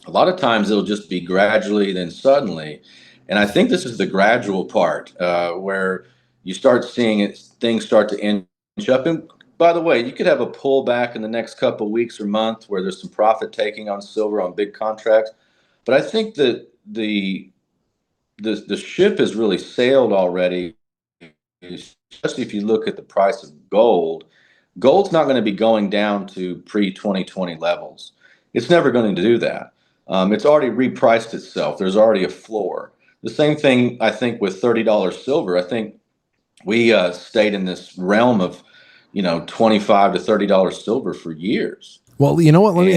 A lot of times it'll just be gradually, then suddenly. And I think this is the gradual part where you start seeing things start to inch up. And by the way, you could have a pullback in the next couple of weeks or month where there's some profit taking on silver on big contracts. But I think that the ship has really sailed already, especially if you look at the price of gold. Gold's not going to be going down to pre-2020 levels. It's never going to do that. It's already repriced itself. There's already a floor. The same thing, I think, with $30 silver. I think we stayed in this realm of, $25 to $30 silver for years. Well, you know what? Let me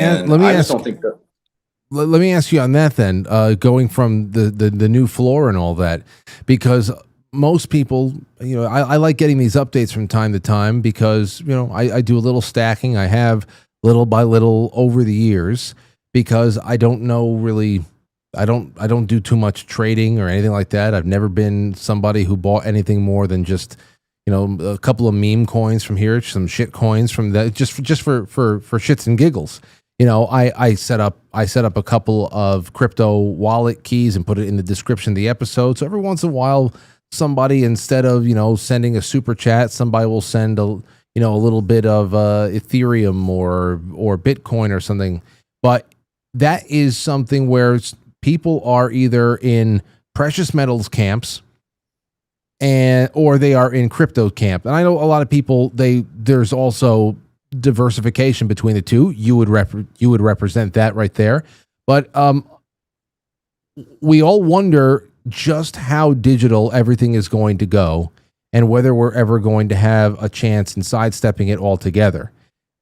ask you on that then, going from the new floor and all that, because most people, I like getting these updates from time to time because, I do a little stacking. I have little by little over the years. because I don't know really. I don't do too much trading or anything like that. I've never been somebody who bought anything more than just, a couple of meme coins from here, some shit coins from that, just for shits and giggles. I set up a couple of crypto wallet keys and put it in the description of the episode. So every once in a while, somebody, instead of sending a super chat, somebody will send a little bit of Ethereum or Bitcoin or something. But that is something where people are either in precious metals camps or they are in crypto camp. And I know a lot of people, there's also diversification between the two. You would represent that right there. But we all wonder just how digital everything is going to go and whether we're ever going to have a chance in sidestepping it altogether.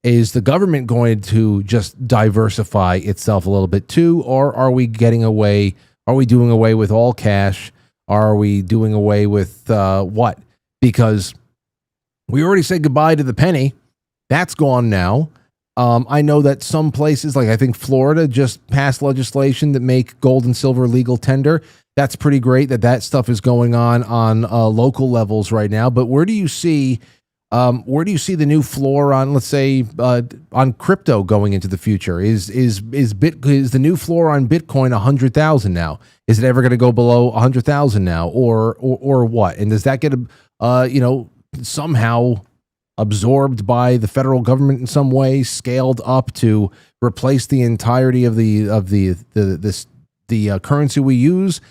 Is the government going to just diversify itself a little bit too, or are we getting away? Are we doing away with all cash? Are we doing away with what? Because we already said goodbye to the penny. That's gone now. I know that some places, like I think Florida, just passed legislation that make gold and silver legal tender. That's pretty great that stuff is going on local levels right now. But where do you see the new floor on, let's say, on crypto going into the future? Is the new floor on Bitcoin 100,000 now? Is it ever going to go below 100,000 now, or what? And does that get somehow absorbed by the federal government in some way, scaled up to replace the entirety of the currency we use?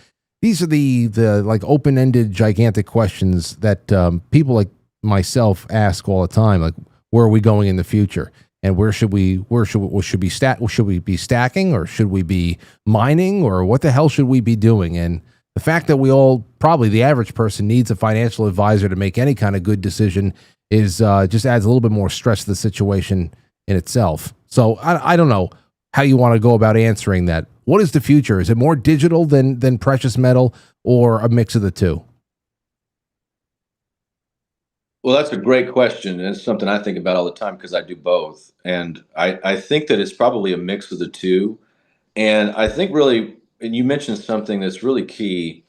These are the like open-ended gigantic questions that people like myself ask all the time. Like, where are we going in the future, and should we be stacking, or should we be mining, or what the hell should we be doing? And the fact that we all, probably the average person, needs a financial advisor to make any kind of good decision is just adds a little bit more stress to the situation in itself. So I don't know how you want to go about answering that. What is the future? Is it more digital than precious metal, or a mix of the two? Well, that's a great question, and it's something I think about all the time because I do both. And I think that it's probably a mix of the two. And I think really, and you mentioned something that's really key.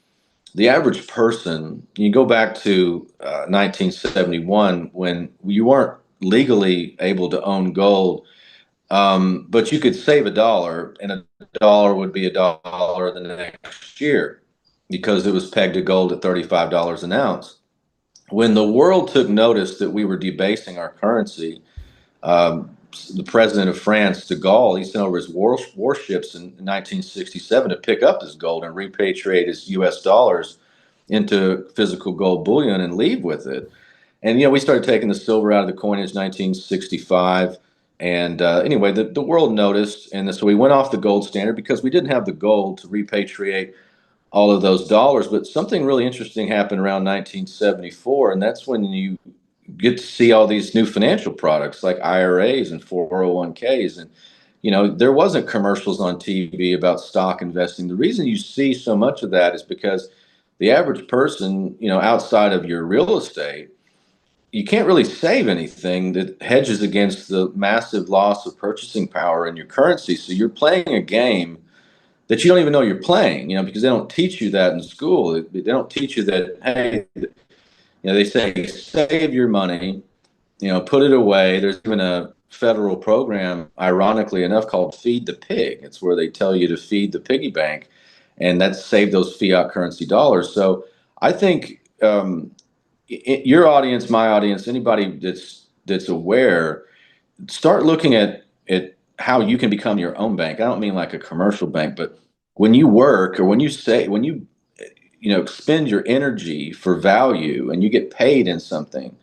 The average person, you go back to 1971 when you weren't legally able to own gold, but you could save $1, and $1 would be $1 the next year because it was pegged to gold at $35 an ounce. When the world took notice that we were debasing our currency, the president of France, de Gaulle, he sent over his warships in 1967 to pick up this gold and repatriate his U.S. dollars into physical gold bullion and leave with it. And, we started taking the silver out of the coinage 1965. And anyway, the world noticed. And so we went off the gold standard because we didn't have the gold to repatriate all of those dollars. But something really interesting happened around 1974. And that's when you get to see all these new financial products like IRAs and 401ks. And, there wasn't commercials on TV about stock investing. The reason you see so much of that is because the average person, outside of your real estate, you can't really save anything that hedges against the massive loss of purchasing power in your currency. So you're playing a game that you don't even know you're playing, because they don't teach you that in school. They don't teach you that, hey, they say save your money, put it away. There's even a federal program, ironically enough, called Feed the Pig. It's where they tell you to feed the piggy bank, and that's save those fiat currency dollars. So I think your audience, my audience, anybody that's aware, start looking at how you can become your own bank. I don't mean like a commercial bank, but when you work or when you expend your energy for value and you get paid in something,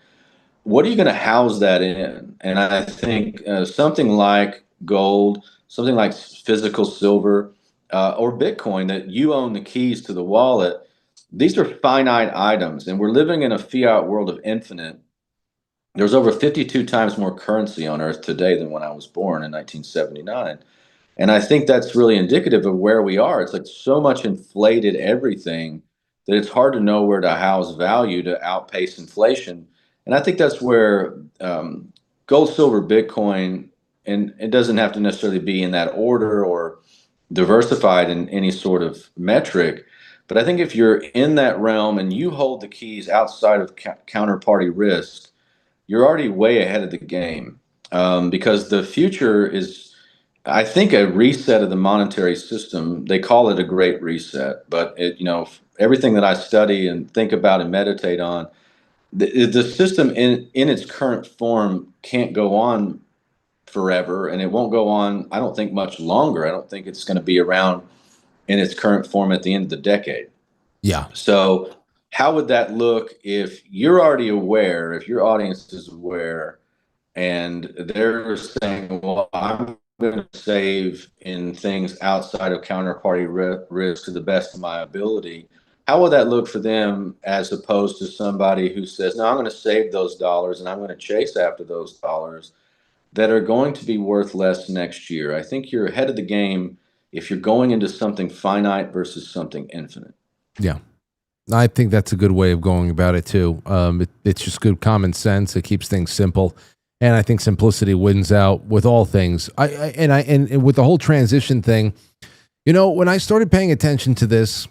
what are you going to house that in? And I think something like gold, something like physical silver, or Bitcoin, that you own the keys to the wallet. These are finite items, and we're living in a fiat world of infinite. There's over 52 times more currency on Earth today than when I was born in 1979. And I think that's really indicative of where we are. It's like so much inflated everything that it's hard to know where to house value to outpace inflation. And I think that's where gold, silver, Bitcoin and it doesn't have to necessarily be in that order or diversified in any sort of metric. But I think if you're in that realm and you hold the keys outside of counterparty risk, you're already way ahead of the game, because the future is, I think, a reset of the monetary system. They call it a great reset, but everything that I study and think about and meditate on, the system in its current form can't go on forever, and it won't go on, I don't think, much longer. I don't think it's going to be around in its current form at the end of the decade. Yeah. So how would that look if you're already aware, if your audience is aware, and they're saying, well, I'm going to save in things outside of counterparty risk to the best of my ability? How would that look for them as opposed to somebody who says, no, I'm going to save those dollars and I'm going to chase after those dollars that are going to be worth less next year? I think you're ahead of the game if you're going into something finite versus something infinite. Yeah. I think that's a good way of going about it too. It's just good common sense. It keeps things simple. And I think simplicity wins out with all things. And with the whole transition thing, when I started paying attention to this,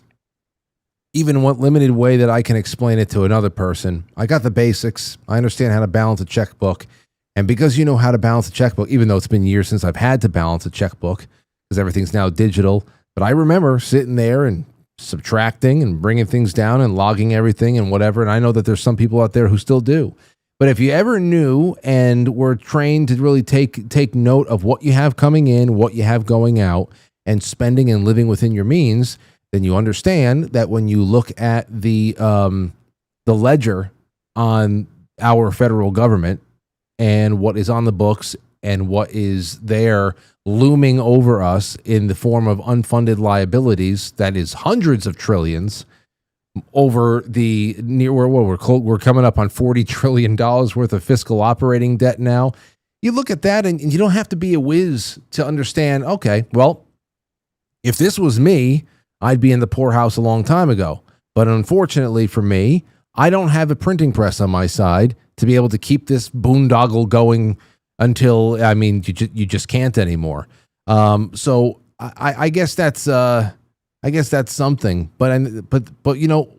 even in what limited way that I can explain it to another person, I got the basics. I understand how to balance a checkbook. And because you know how to balance a checkbook, even though it's been years since I've had to balance a checkbook because everything's now digital, but I remember sitting there and subtracting and bringing things down and logging everything and whatever. And I know that there's some people out there who still do. But if you ever knew and were trained to really take note of what you have coming in, what you have going out, and spending and living within your means, then you understand that when you look at the ledger on our federal government and what is on the books and what is there looming over us in the form of unfunded liabilities, that is hundreds of trillions over the near where we're coming up on $40 trillion worth of fiscal operating debt now. You look at that and you don't have to be a whiz to understand, okay, well, if this was me, I'd be in the poorhouse a long time ago. But unfortunately for me, I don't have a printing press on my side to be able to keep this boondoggle going until, you just can't anymore. So I guess that's something. But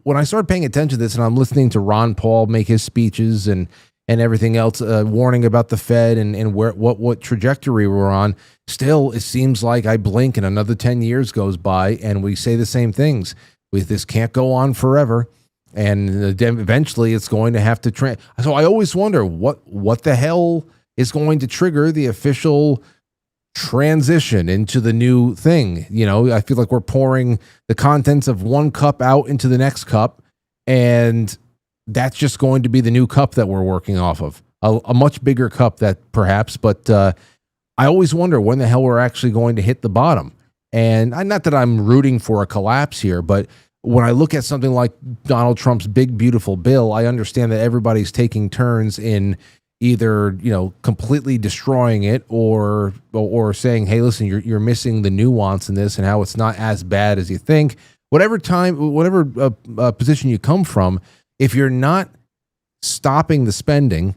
when I started paying attention to this and I'm listening to Ron Paul make his speeches and everything else, warning about the Fed and what trajectory we're on, still it seems like I blink and another 10 years goes by and we say the same things. This can't go on forever. And eventually it's going to have to So I always wonder what the hell is going to trigger the official transition into the new thing. I feel like we're pouring the contents of one cup out into the next cup, and that's just going to be the new cup that we're working off of. A much bigger cup that perhaps, but I always wonder when the hell we're actually going to hit the bottom. And not that I'm rooting for a collapse here, but when I look at something like Donald Trump's big, beautiful bill, I understand that everybody's taking turns in either, completely destroying it or saying, hey, listen, you're missing the nuance in this and how it's not as bad as you think. Whatever position you come from, if you're not stopping the spending,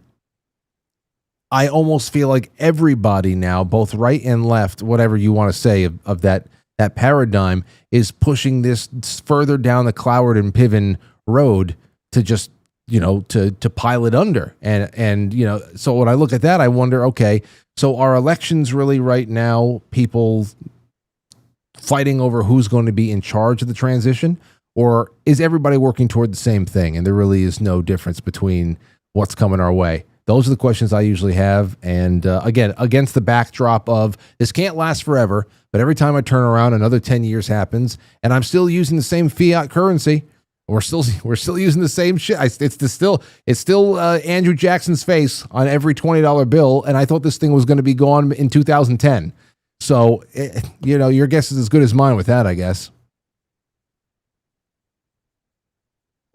I almost feel like everybody now, both right and left, whatever you want to say of that paradigm, is pushing this further down the Cloward and Piven road to just, to pile it under. And so when I look at that, I wonder, okay, so are elections really right now people fighting over who's going to be in charge of the transition? Or is everybody working toward the same thing and there really is no difference between what's coming our way? Those are the questions I usually have. And again, against the backdrop of this can't last forever, but every time I turn around, another 10 years happens and I'm still using the same fiat currency. We're still using the same shit. It's still Andrew Jackson's face on every $20 bill. And I thought this thing was going to be gone in 2010. So, your guess is as good as mine with that, I guess.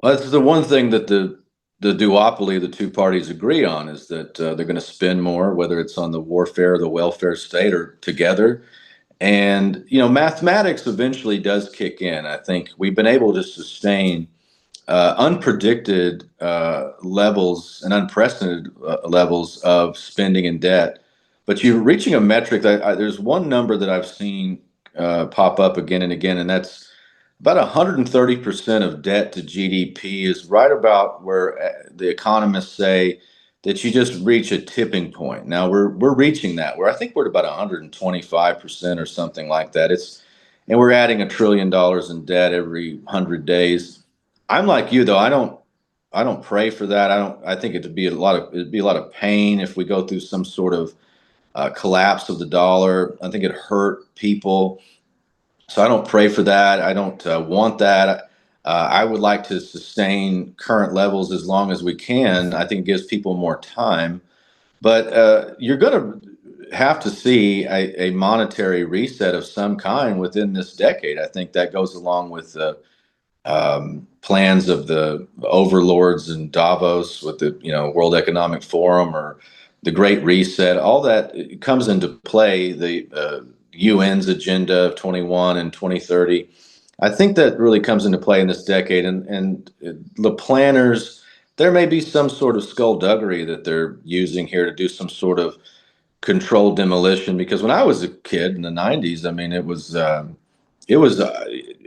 Well, that's the one thing that the duopoly of the two parties agree on, is that they're going to spend more, whether it's on the warfare or the welfare state or together. And, mathematics eventually does kick in. I think we've been able to sustain unpredicted levels and unprecedented levels of spending and debt. but you're reaching a metric that there's one number that I've seen pop up again and again, and that's about 130% of debt to GDP is right about where the economists say that you just reach a tipping point. Now we're reaching that, where I think we're at about 125% or something like that. And we're adding $1 trillion in debt every 100 days. I'm like you though. I don't pray for that. I think it'd be a lot of pain if we go through some sort of collapse of the dollar. I think it hurt people. So I don't pray for that. I don't want that. I would like to sustain current levels as long as we can. I think it gives people more time. But you're going to have to see a monetary reset of some kind within this decade. I think that goes along with the plans of the overlords in Davos with the World Economic Forum or the Great Reset. All that comes into play. The UN's agenda of 21 and 2030. I think that really comes into play in this decade. And the planners, there may be some sort of skullduggery that they're using here to do some sort of controlled demolition. Because when I was a kid in the 90s, I mean, it was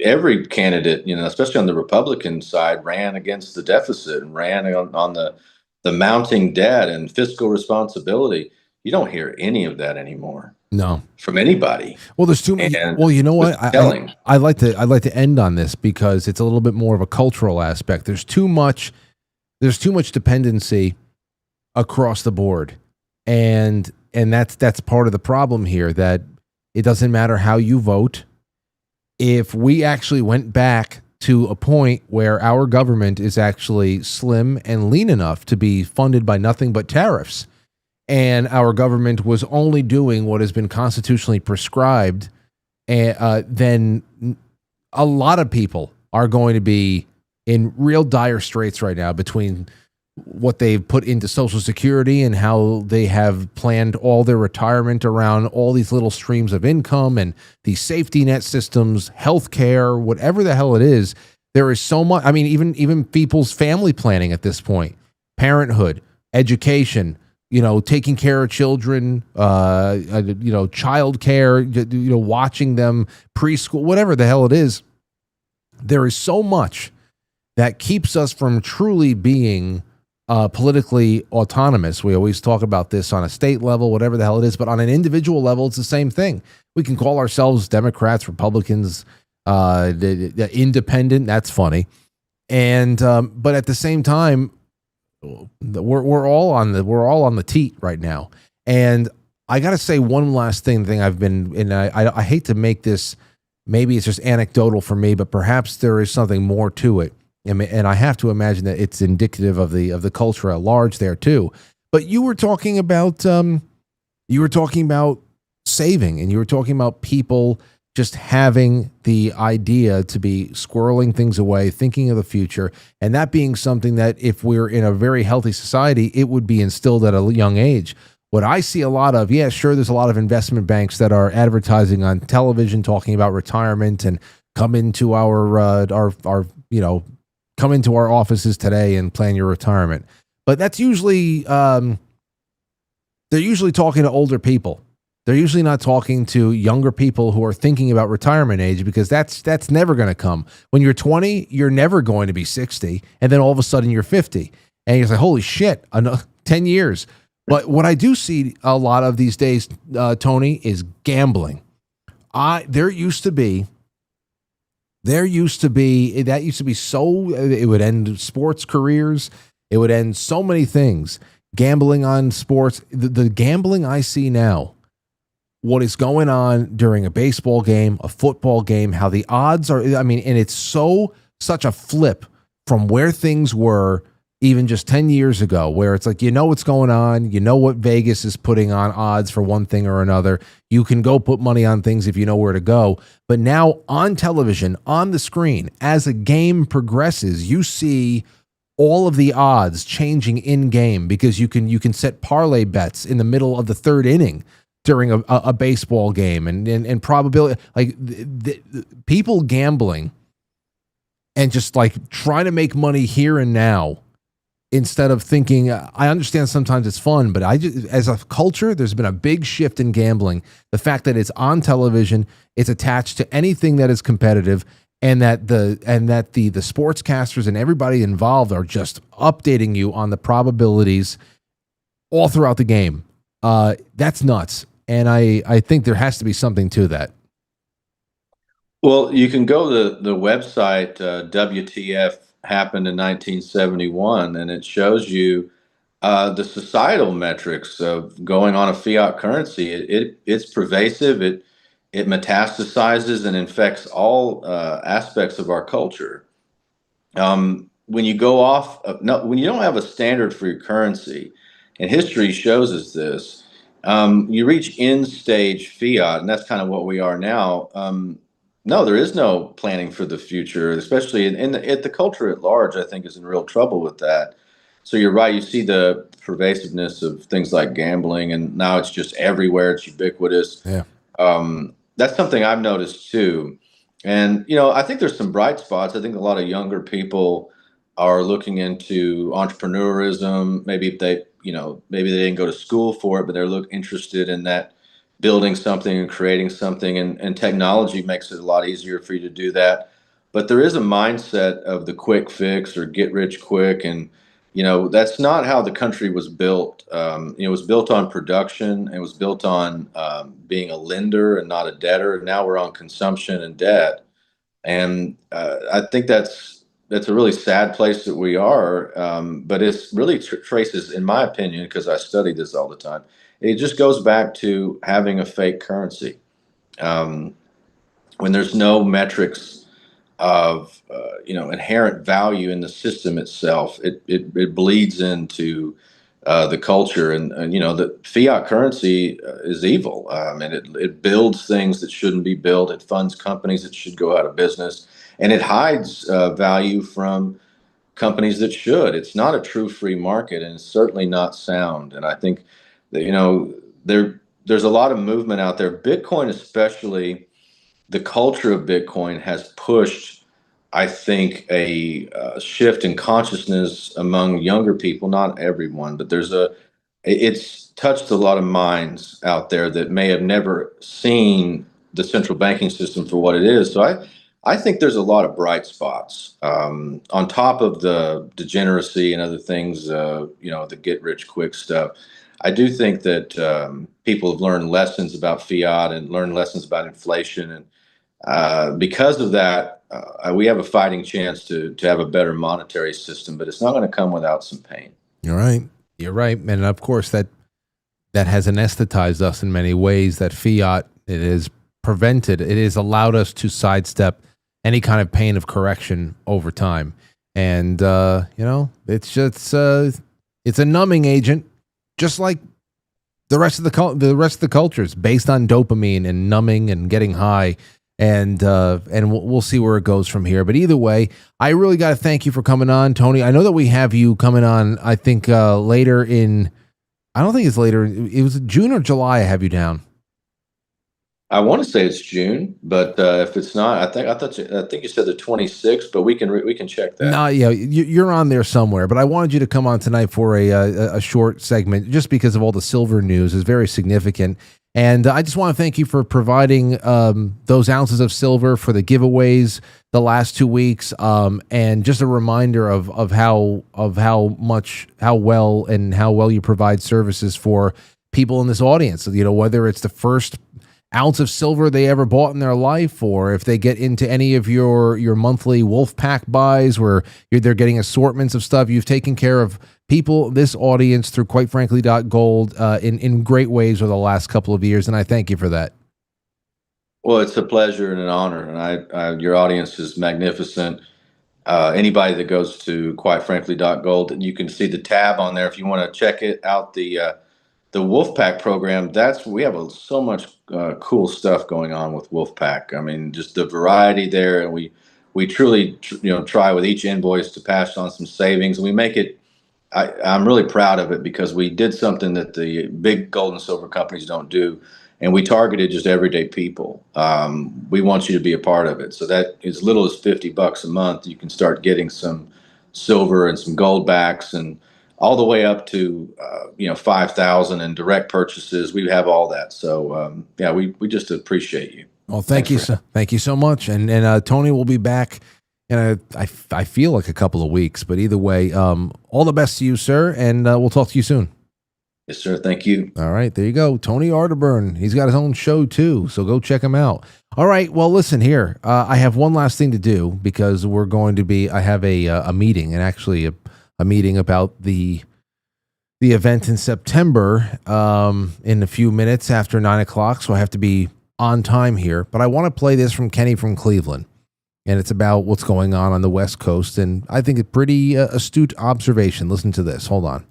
every candidate, especially on the Republican side, ran against the deficit and ran on the mounting debt and fiscal responsibility. You don't hear any of that anymore. No, from anybody. Well, there's too many. Well, you know what? I like to end on this because it's a little bit more of a cultural aspect. There's too much dependency across the board, and that's part of the problem here. That it doesn't matter how you vote. If we actually went back to a point where our government is actually slim and lean enough to be funded by nothing but tariffs, and our government was only doing what has been constitutionally prescribed, then a lot of people are going to be in real dire straits right now between what they've put into Social Security and how they have planned all their retirement around all these little streams of income and these safety net systems, healthcare, whatever the hell it is. There is so much. I mean, even people's family planning at this point, parenthood, education, taking care of children, child care, watching them preschool, whatever the hell it is. There is so much that keeps us from truly being politically autonomous. We always talk about this on a state level, whatever the hell it is, but on an individual level, it's the same thing. We can call ourselves Democrats, Republicans, the independent. That's funny. And, but at the same time, we're all on the teat right now. And I got to say one last thing I've been, and I hate to make this, maybe it's just anecdotal for me, but perhaps there is something more to it. And I have to imagine that it's indicative of the culture at large there too. But you were talking about saving, and you were talking about people just having the idea to be squirreling things away, thinking of the future, and that being something that if we're in a very healthy society, it would be instilled at a young age. What I see a lot of, there's a lot of investment banks that are advertising on television talking about retirement and come into our come into our offices today and plan your retirement. But that's usually they're usually talking to older people. They're usually not talking to younger people who are thinking about retirement age, because that's never going to come. When you're 20, you're never going to be 60, and then all of a sudden you're 50, and you're like, holy shit, 10 years. But what I do see a lot of these days, Tony, is gambling. That used to be so, it would end sports careers. It would end so many things. Gambling on sports. The gambling I see now, what is going on during a baseball game, a football game, how the odds are, and it's such a flip from where things were even just 10 years ago, where it's like, what's going on, what Vegas is putting on odds for one thing or another. You can go put money on things if you know where to go. But now on television, on the screen, as a game progresses, you see all of the odds changing in game, because you can set parlay bets in the middle of the third inning during a baseball game, and probability, like the people gambling and just like trying to make money here and now instead of thinking, I understand sometimes it's fun, but as a culture, there's been a big shift in gambling. The fact that it's on television, it's attached to anything that is competitive, and that the sportscasters and everybody involved are just updating you on the probabilities all throughout the game. That's nuts. And I think there has to be something to that. Well, you can go to the website, WTF happened in 1971, and it shows you the societal metrics of going on a fiat currency. It's pervasive. It metastasizes and infects all aspects of our culture. When you go off, when you don't have a standard for your currency, and history shows us this, you reach end stage fiat, and that's kind of what we are now. No, there is no planning for the future, especially in the culture at large, I think, is in real trouble with that. So you're right. You see the pervasiveness of things like gambling, and now it's just everywhere. It's ubiquitous. Yeah. That's something I've noticed too. And, I think there's some bright spots. I think a lot of younger people are looking into entrepreneurism. Maybe maybe they didn't go to school for it, but they're interested in that, building something and creating something, and technology makes it a lot easier for you to do that. But there is a mindset of the quick fix or get rich quick, and that's not how the country was built. It was built on production. It was built on being a lender and not a debtor. And now we're on consumption and debt, and I think that's a really sad place that we are. But it's really traces, in my opinion, because I study this all the time. It just goes back to having a fake currency. When there's no metrics of inherent value in the system itself, it bleeds into the culture, and the fiat currency is evil, and it builds things that shouldn't be built. It funds companies that should go out of business, and it hides value from companies that should. It's not a true free market, and it's certainly not sound. And I think that, there's a lot of movement out there. Bitcoin, especially, the culture of Bitcoin has pushed, I think, a shift in consciousness among younger people. Not everyone, but it's touched a lot of minds out there that may have never seen the central banking system for what it is. So I think there's a lot of bright spots, on top of the degeneracy and other things, the get rich quick stuff. I do think that people have learned lessons about fiat and learned lessons about inflation. And because of that, we have a fighting chance to have a better monetary system, but it's not going to come without some pain. You're right. You're right. And of course, that has anesthetized us in many ways. That fiat, it has allowed us to sidestep any kind of pain of correction over time. And, it's just, it's a numbing agent, just like the rest of the cultures, based on dopamine and numbing and getting high. And we'll see where it goes from here. But either way, I really got to thank you for coming on, Tony. I know that we have you coming on, I think, later in, I don't think it's later. It was June or July. I have you down. I want to say it's June, but if it's not, I think you said the 26th, but we can check that. No, yeah, you're on there somewhere. But I wanted you to come on tonight for a short segment, just because of all the silver news is very significant. And I just want to thank you for providing those ounces of silver for the giveaways the last 2 weeks, and just a reminder of how well you provide services for people in this audience. Whether it's the first ounce of silver they ever bought in their life, or if they get into any of your monthly wolf pack buys where they're getting assortments of stuff. You've taken care of people, this audience, through QuiteFrankly.gold in great ways over the last couple of years, and I thank you for that. Well, it's a pleasure and an honor, and your audience is magnificent. Anybody that goes to QuiteFrankly.gold, you can see the tab on there if you want to check it out. The Wolfpack program, we have so much cool stuff going on with Wolfpack. I mean, just the variety there, and we truly try with each invoice to pass on some savings, and we make it. I'm really proud of it, because we did something that the big gold and silver companies don't do, and we targeted just everyday people. We want you to be a part of it, so that as little as $50 a month, you can start getting some silver and some gold backs, and all the way up to 5,000 in direct purchases. We have all that. So we just appreciate you. Well, thank you so much. And Tony will be back in I feel like a couple of weeks, but either way, all the best to you, sir, and we'll talk to you soon. Yes, sir. Thank you. All right, there you go. Tony Arterburn. He's got his own show too, so go check him out. All right, well, listen here. I have one last thing to do because I have a meeting, and actually a meeting about the event in September in a few minutes after 9 o'clock, so I have to be on time here. But I want to play this from Kenny from Cleveland, and it's about what's going on the West Coast, and I think a pretty astute observation. Listen to this. Hold on.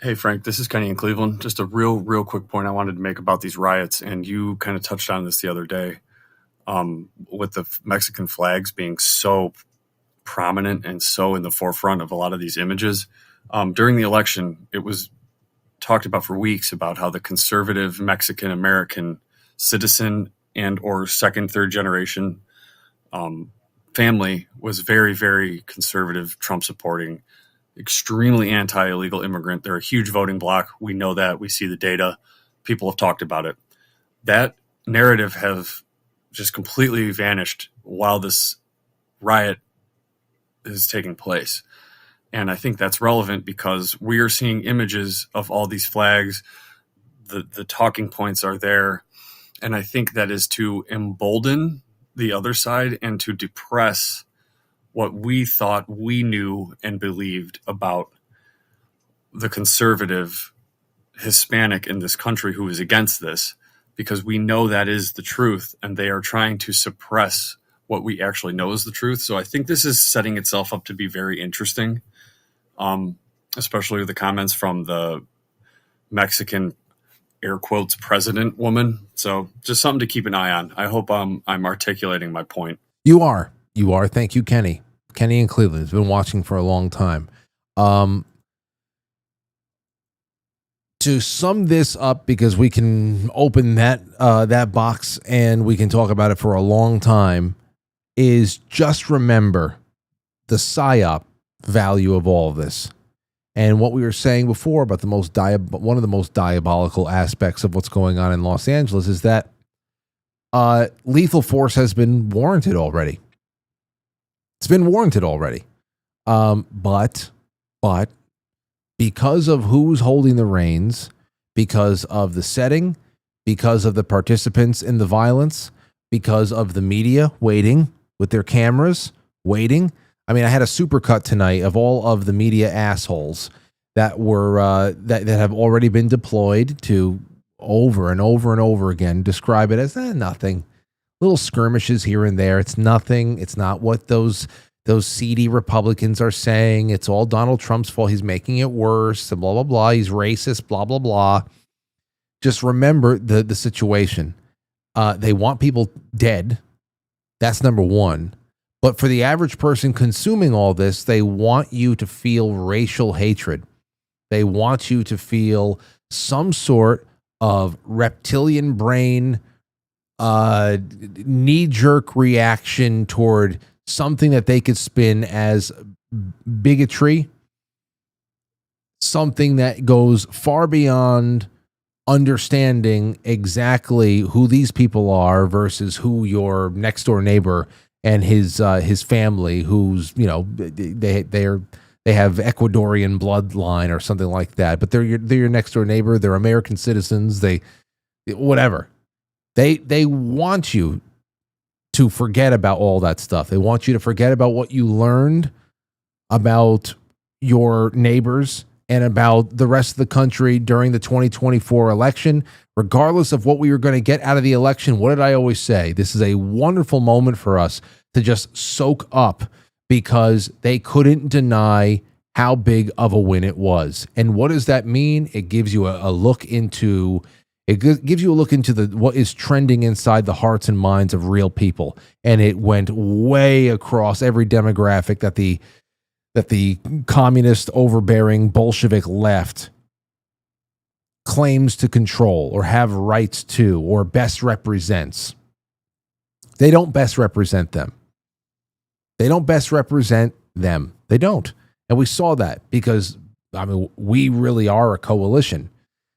Hey, Frank, this is Kenny in Cleveland. Just a real quick point I wanted to make about these riots, and you kind of touched on this the other day, with the Mexican flags being so prominent and so in the forefront of a lot of these images. During the election, it was talked about for weeks about how the conservative Mexican-American citizen and or second, third generation family was very, very conservative, Trump supporting, extremely anti-illegal immigrant. They're a huge voting bloc. We know that. We see the data. People have talked about it. That narrative have just completely vanished while this riot is taking place. And I think that's relevant because we are seeing images of all these flags. The talking points are there. And I think that is to embolden the other side and to depress what we thought we knew and believed about the conservative Hispanic in this country who is against this, because we know that is the truth, and they are trying to suppress what we actually know is the truth. So I think this is setting itself up to be very interesting, especially with the comments from the Mexican air quotes president woman. So just something to keep an eye on. I hope I'm articulating my point. You are. Thank you, Kenny. Kenny in Cleveland has been watching for a long time. To sum this up, because we can open that box and we can talk about it for a long time, is just remember the psyop value of all of this. And what we were saying before about one of the most diabolical aspects of what's going on in Los Angeles is that lethal force has been warranted already. It's been warranted already. But because of who's holding the reins, because of the setting, because of the participants in the violence, because of the media waiting with their cameras, waiting. I mean, I had a supercut tonight of all of the media assholes that were that have already been deployed to over and over and over again describe it as nothing. Little skirmishes here and there. It's nothing. It's not what those seedy Republicans are saying. It's all Donald Trump's fault. He's making it worse. And blah blah blah. He's racist. Blah blah blah. Just remember the situation. They want people dead. That's number one. But for the average person consuming all this, they want you to feel racial hatred. They want you to feel some sort of reptilian brain knee-jerk reaction toward something that they could spin as bigotry, something that goes far beyond understanding exactly who these people are versus who your next door neighbor and his family, who's, they have Ecuadorian bloodline or something like that, but they're your next door neighbor. They're American citizens. Whatever. They want you to forget about all that stuff. They want you to forget about what you learned about your neighbors and about the rest of the country during the 2024 election, regardless of what we were going to get out of the election. What did I always say? This is a wonderful moment for us to just soak up, because they couldn't deny how big of a win it was. And what does that mean? It gives you a look into what is trending inside the hearts and minds of real people. And it went way across every demographic that the communist, overbearing Bolshevik left claims to control or have rights to or best represents. They don't best represent them. They don't best represent them. They don't. And we saw that because, I mean, we really are a coalition.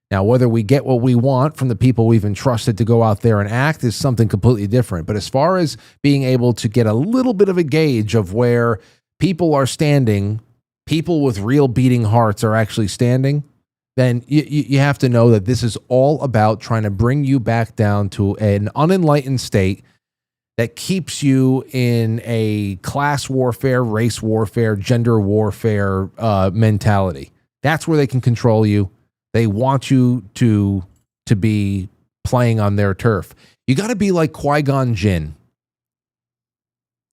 Now, whether we get what we want from the people we've entrusted to go out there and act is something completely different. But as far as being able to get a little bit of a gauge of where people are standing, people with real beating hearts are actually standing, then you have to know that this is all about trying to bring you back down to an unenlightened state that keeps you in a class warfare, race warfare, gender warfare mentality. That's where they can control you. They want you to be playing on their turf. You got to be like Qui-Gon Jinn.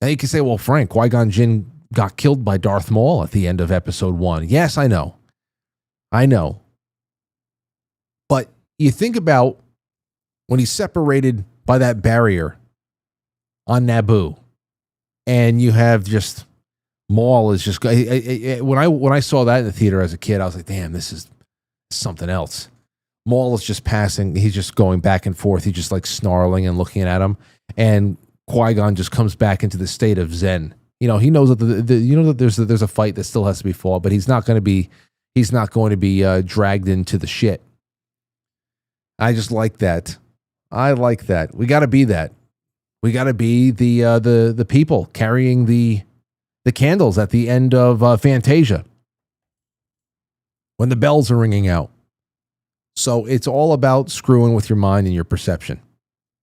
Now you can say, well, Frank, Qui-Gon Jinn got killed by Darth Maul at the end of episode 1. Yes, I know. But you think about when he's separated by that barrier on Naboo, and you have just Maul is just when I saw that in the theater as a kid, I was like, damn, this is something else. Maul is just passing, he's just going back and forth, he's just like snarling and looking at him, and Qui-Gon just comes back into the state of Zen. You know, he knows that that there's a fight that still has to be fought, but he's not going to be dragged into the shit. I just like that. I like that. We got to be that. We got to be the people carrying the candles at the end of Fantasia when the bells are ringing out. So it's all about screwing with your mind and your perception.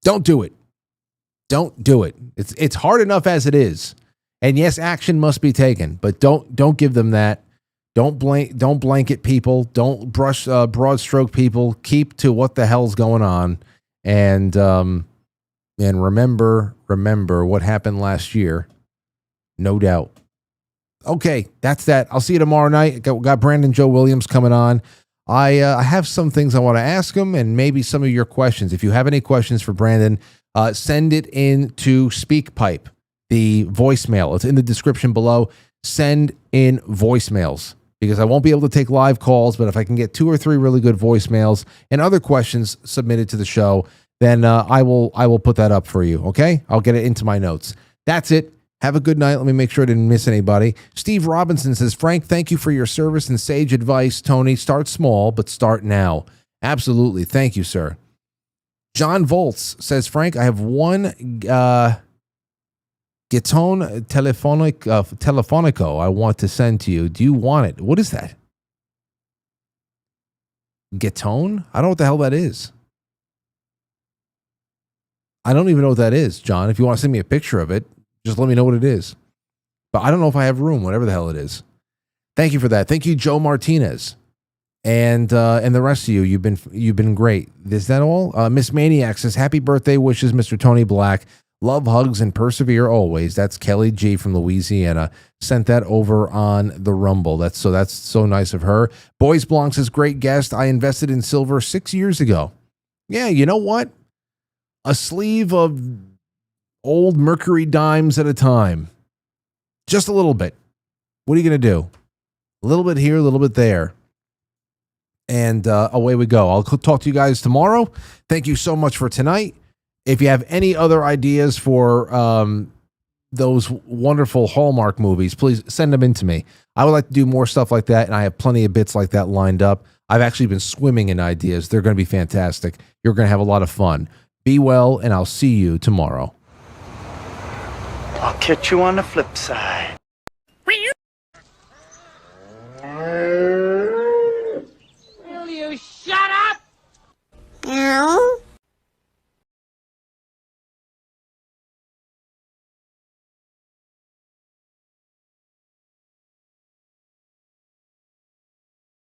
Don't do it. Don't do it. It's hard enough as it is. And yes, action must be taken, but don't give them that. Don't blanket people. Don't broad stroke people. Keep to what the hell's going on. And remember what happened last year. No doubt. Okay, that's that. I'll see you tomorrow night. Got Brandon Joe Williams coming on. I have some things I want to ask him and maybe some of your questions. If you have any questions for Brandon, send it in to SpeakPipe, the voicemail. It's in the description below. Send in voicemails because I won't be able to take live calls, but if I can get 2 or 3 really good voicemails and other questions submitted to the show, then I will put that up for you, okay? I'll get it into my notes. That's it. Have a good night. Let me make sure I didn't miss anybody. Steve Robinson says, Frank, thank you for your service and sage advice. Tony, start small, but start now. Absolutely. Thank you, sir. John Volts says, Frank, I have one Gitone Telefonico I want to send to you. Do you want it? What is that? Gitone? I don't know what the hell that is. I don't even know what that is, John. If you want to send me a picture of it, just let me know what it is. But I don't know if I have room, whatever the hell it is. Thank you for that. Thank you, Joe Martinez. And the rest of you, you've been great. Is that all? Miss Maniac says, happy birthday wishes, Mr. Tony Black. Love, hugs, and persevere always. That's Kelly G from Louisiana. Sent that over on the Rumble. That's so nice of her. Boys Blanc says, great guest. I invested in silver 6 years ago. Yeah, you know what? A sleeve of old Mercury dimes at a time. Just a little bit. What are you going to do? A little bit here, a little bit there. And away we go. I'll talk to you guys tomorrow. Thank you so much for tonight. If you have any other ideas for those wonderful Hallmark movies, please send them in to me. I would like to do more stuff like that, and I have plenty of bits like that lined up. I've actually been swimming in ideas. They're going to be fantastic. You're going to have a lot of fun. Be well, and I'll see you tomorrow. I'll catch you on the flip side.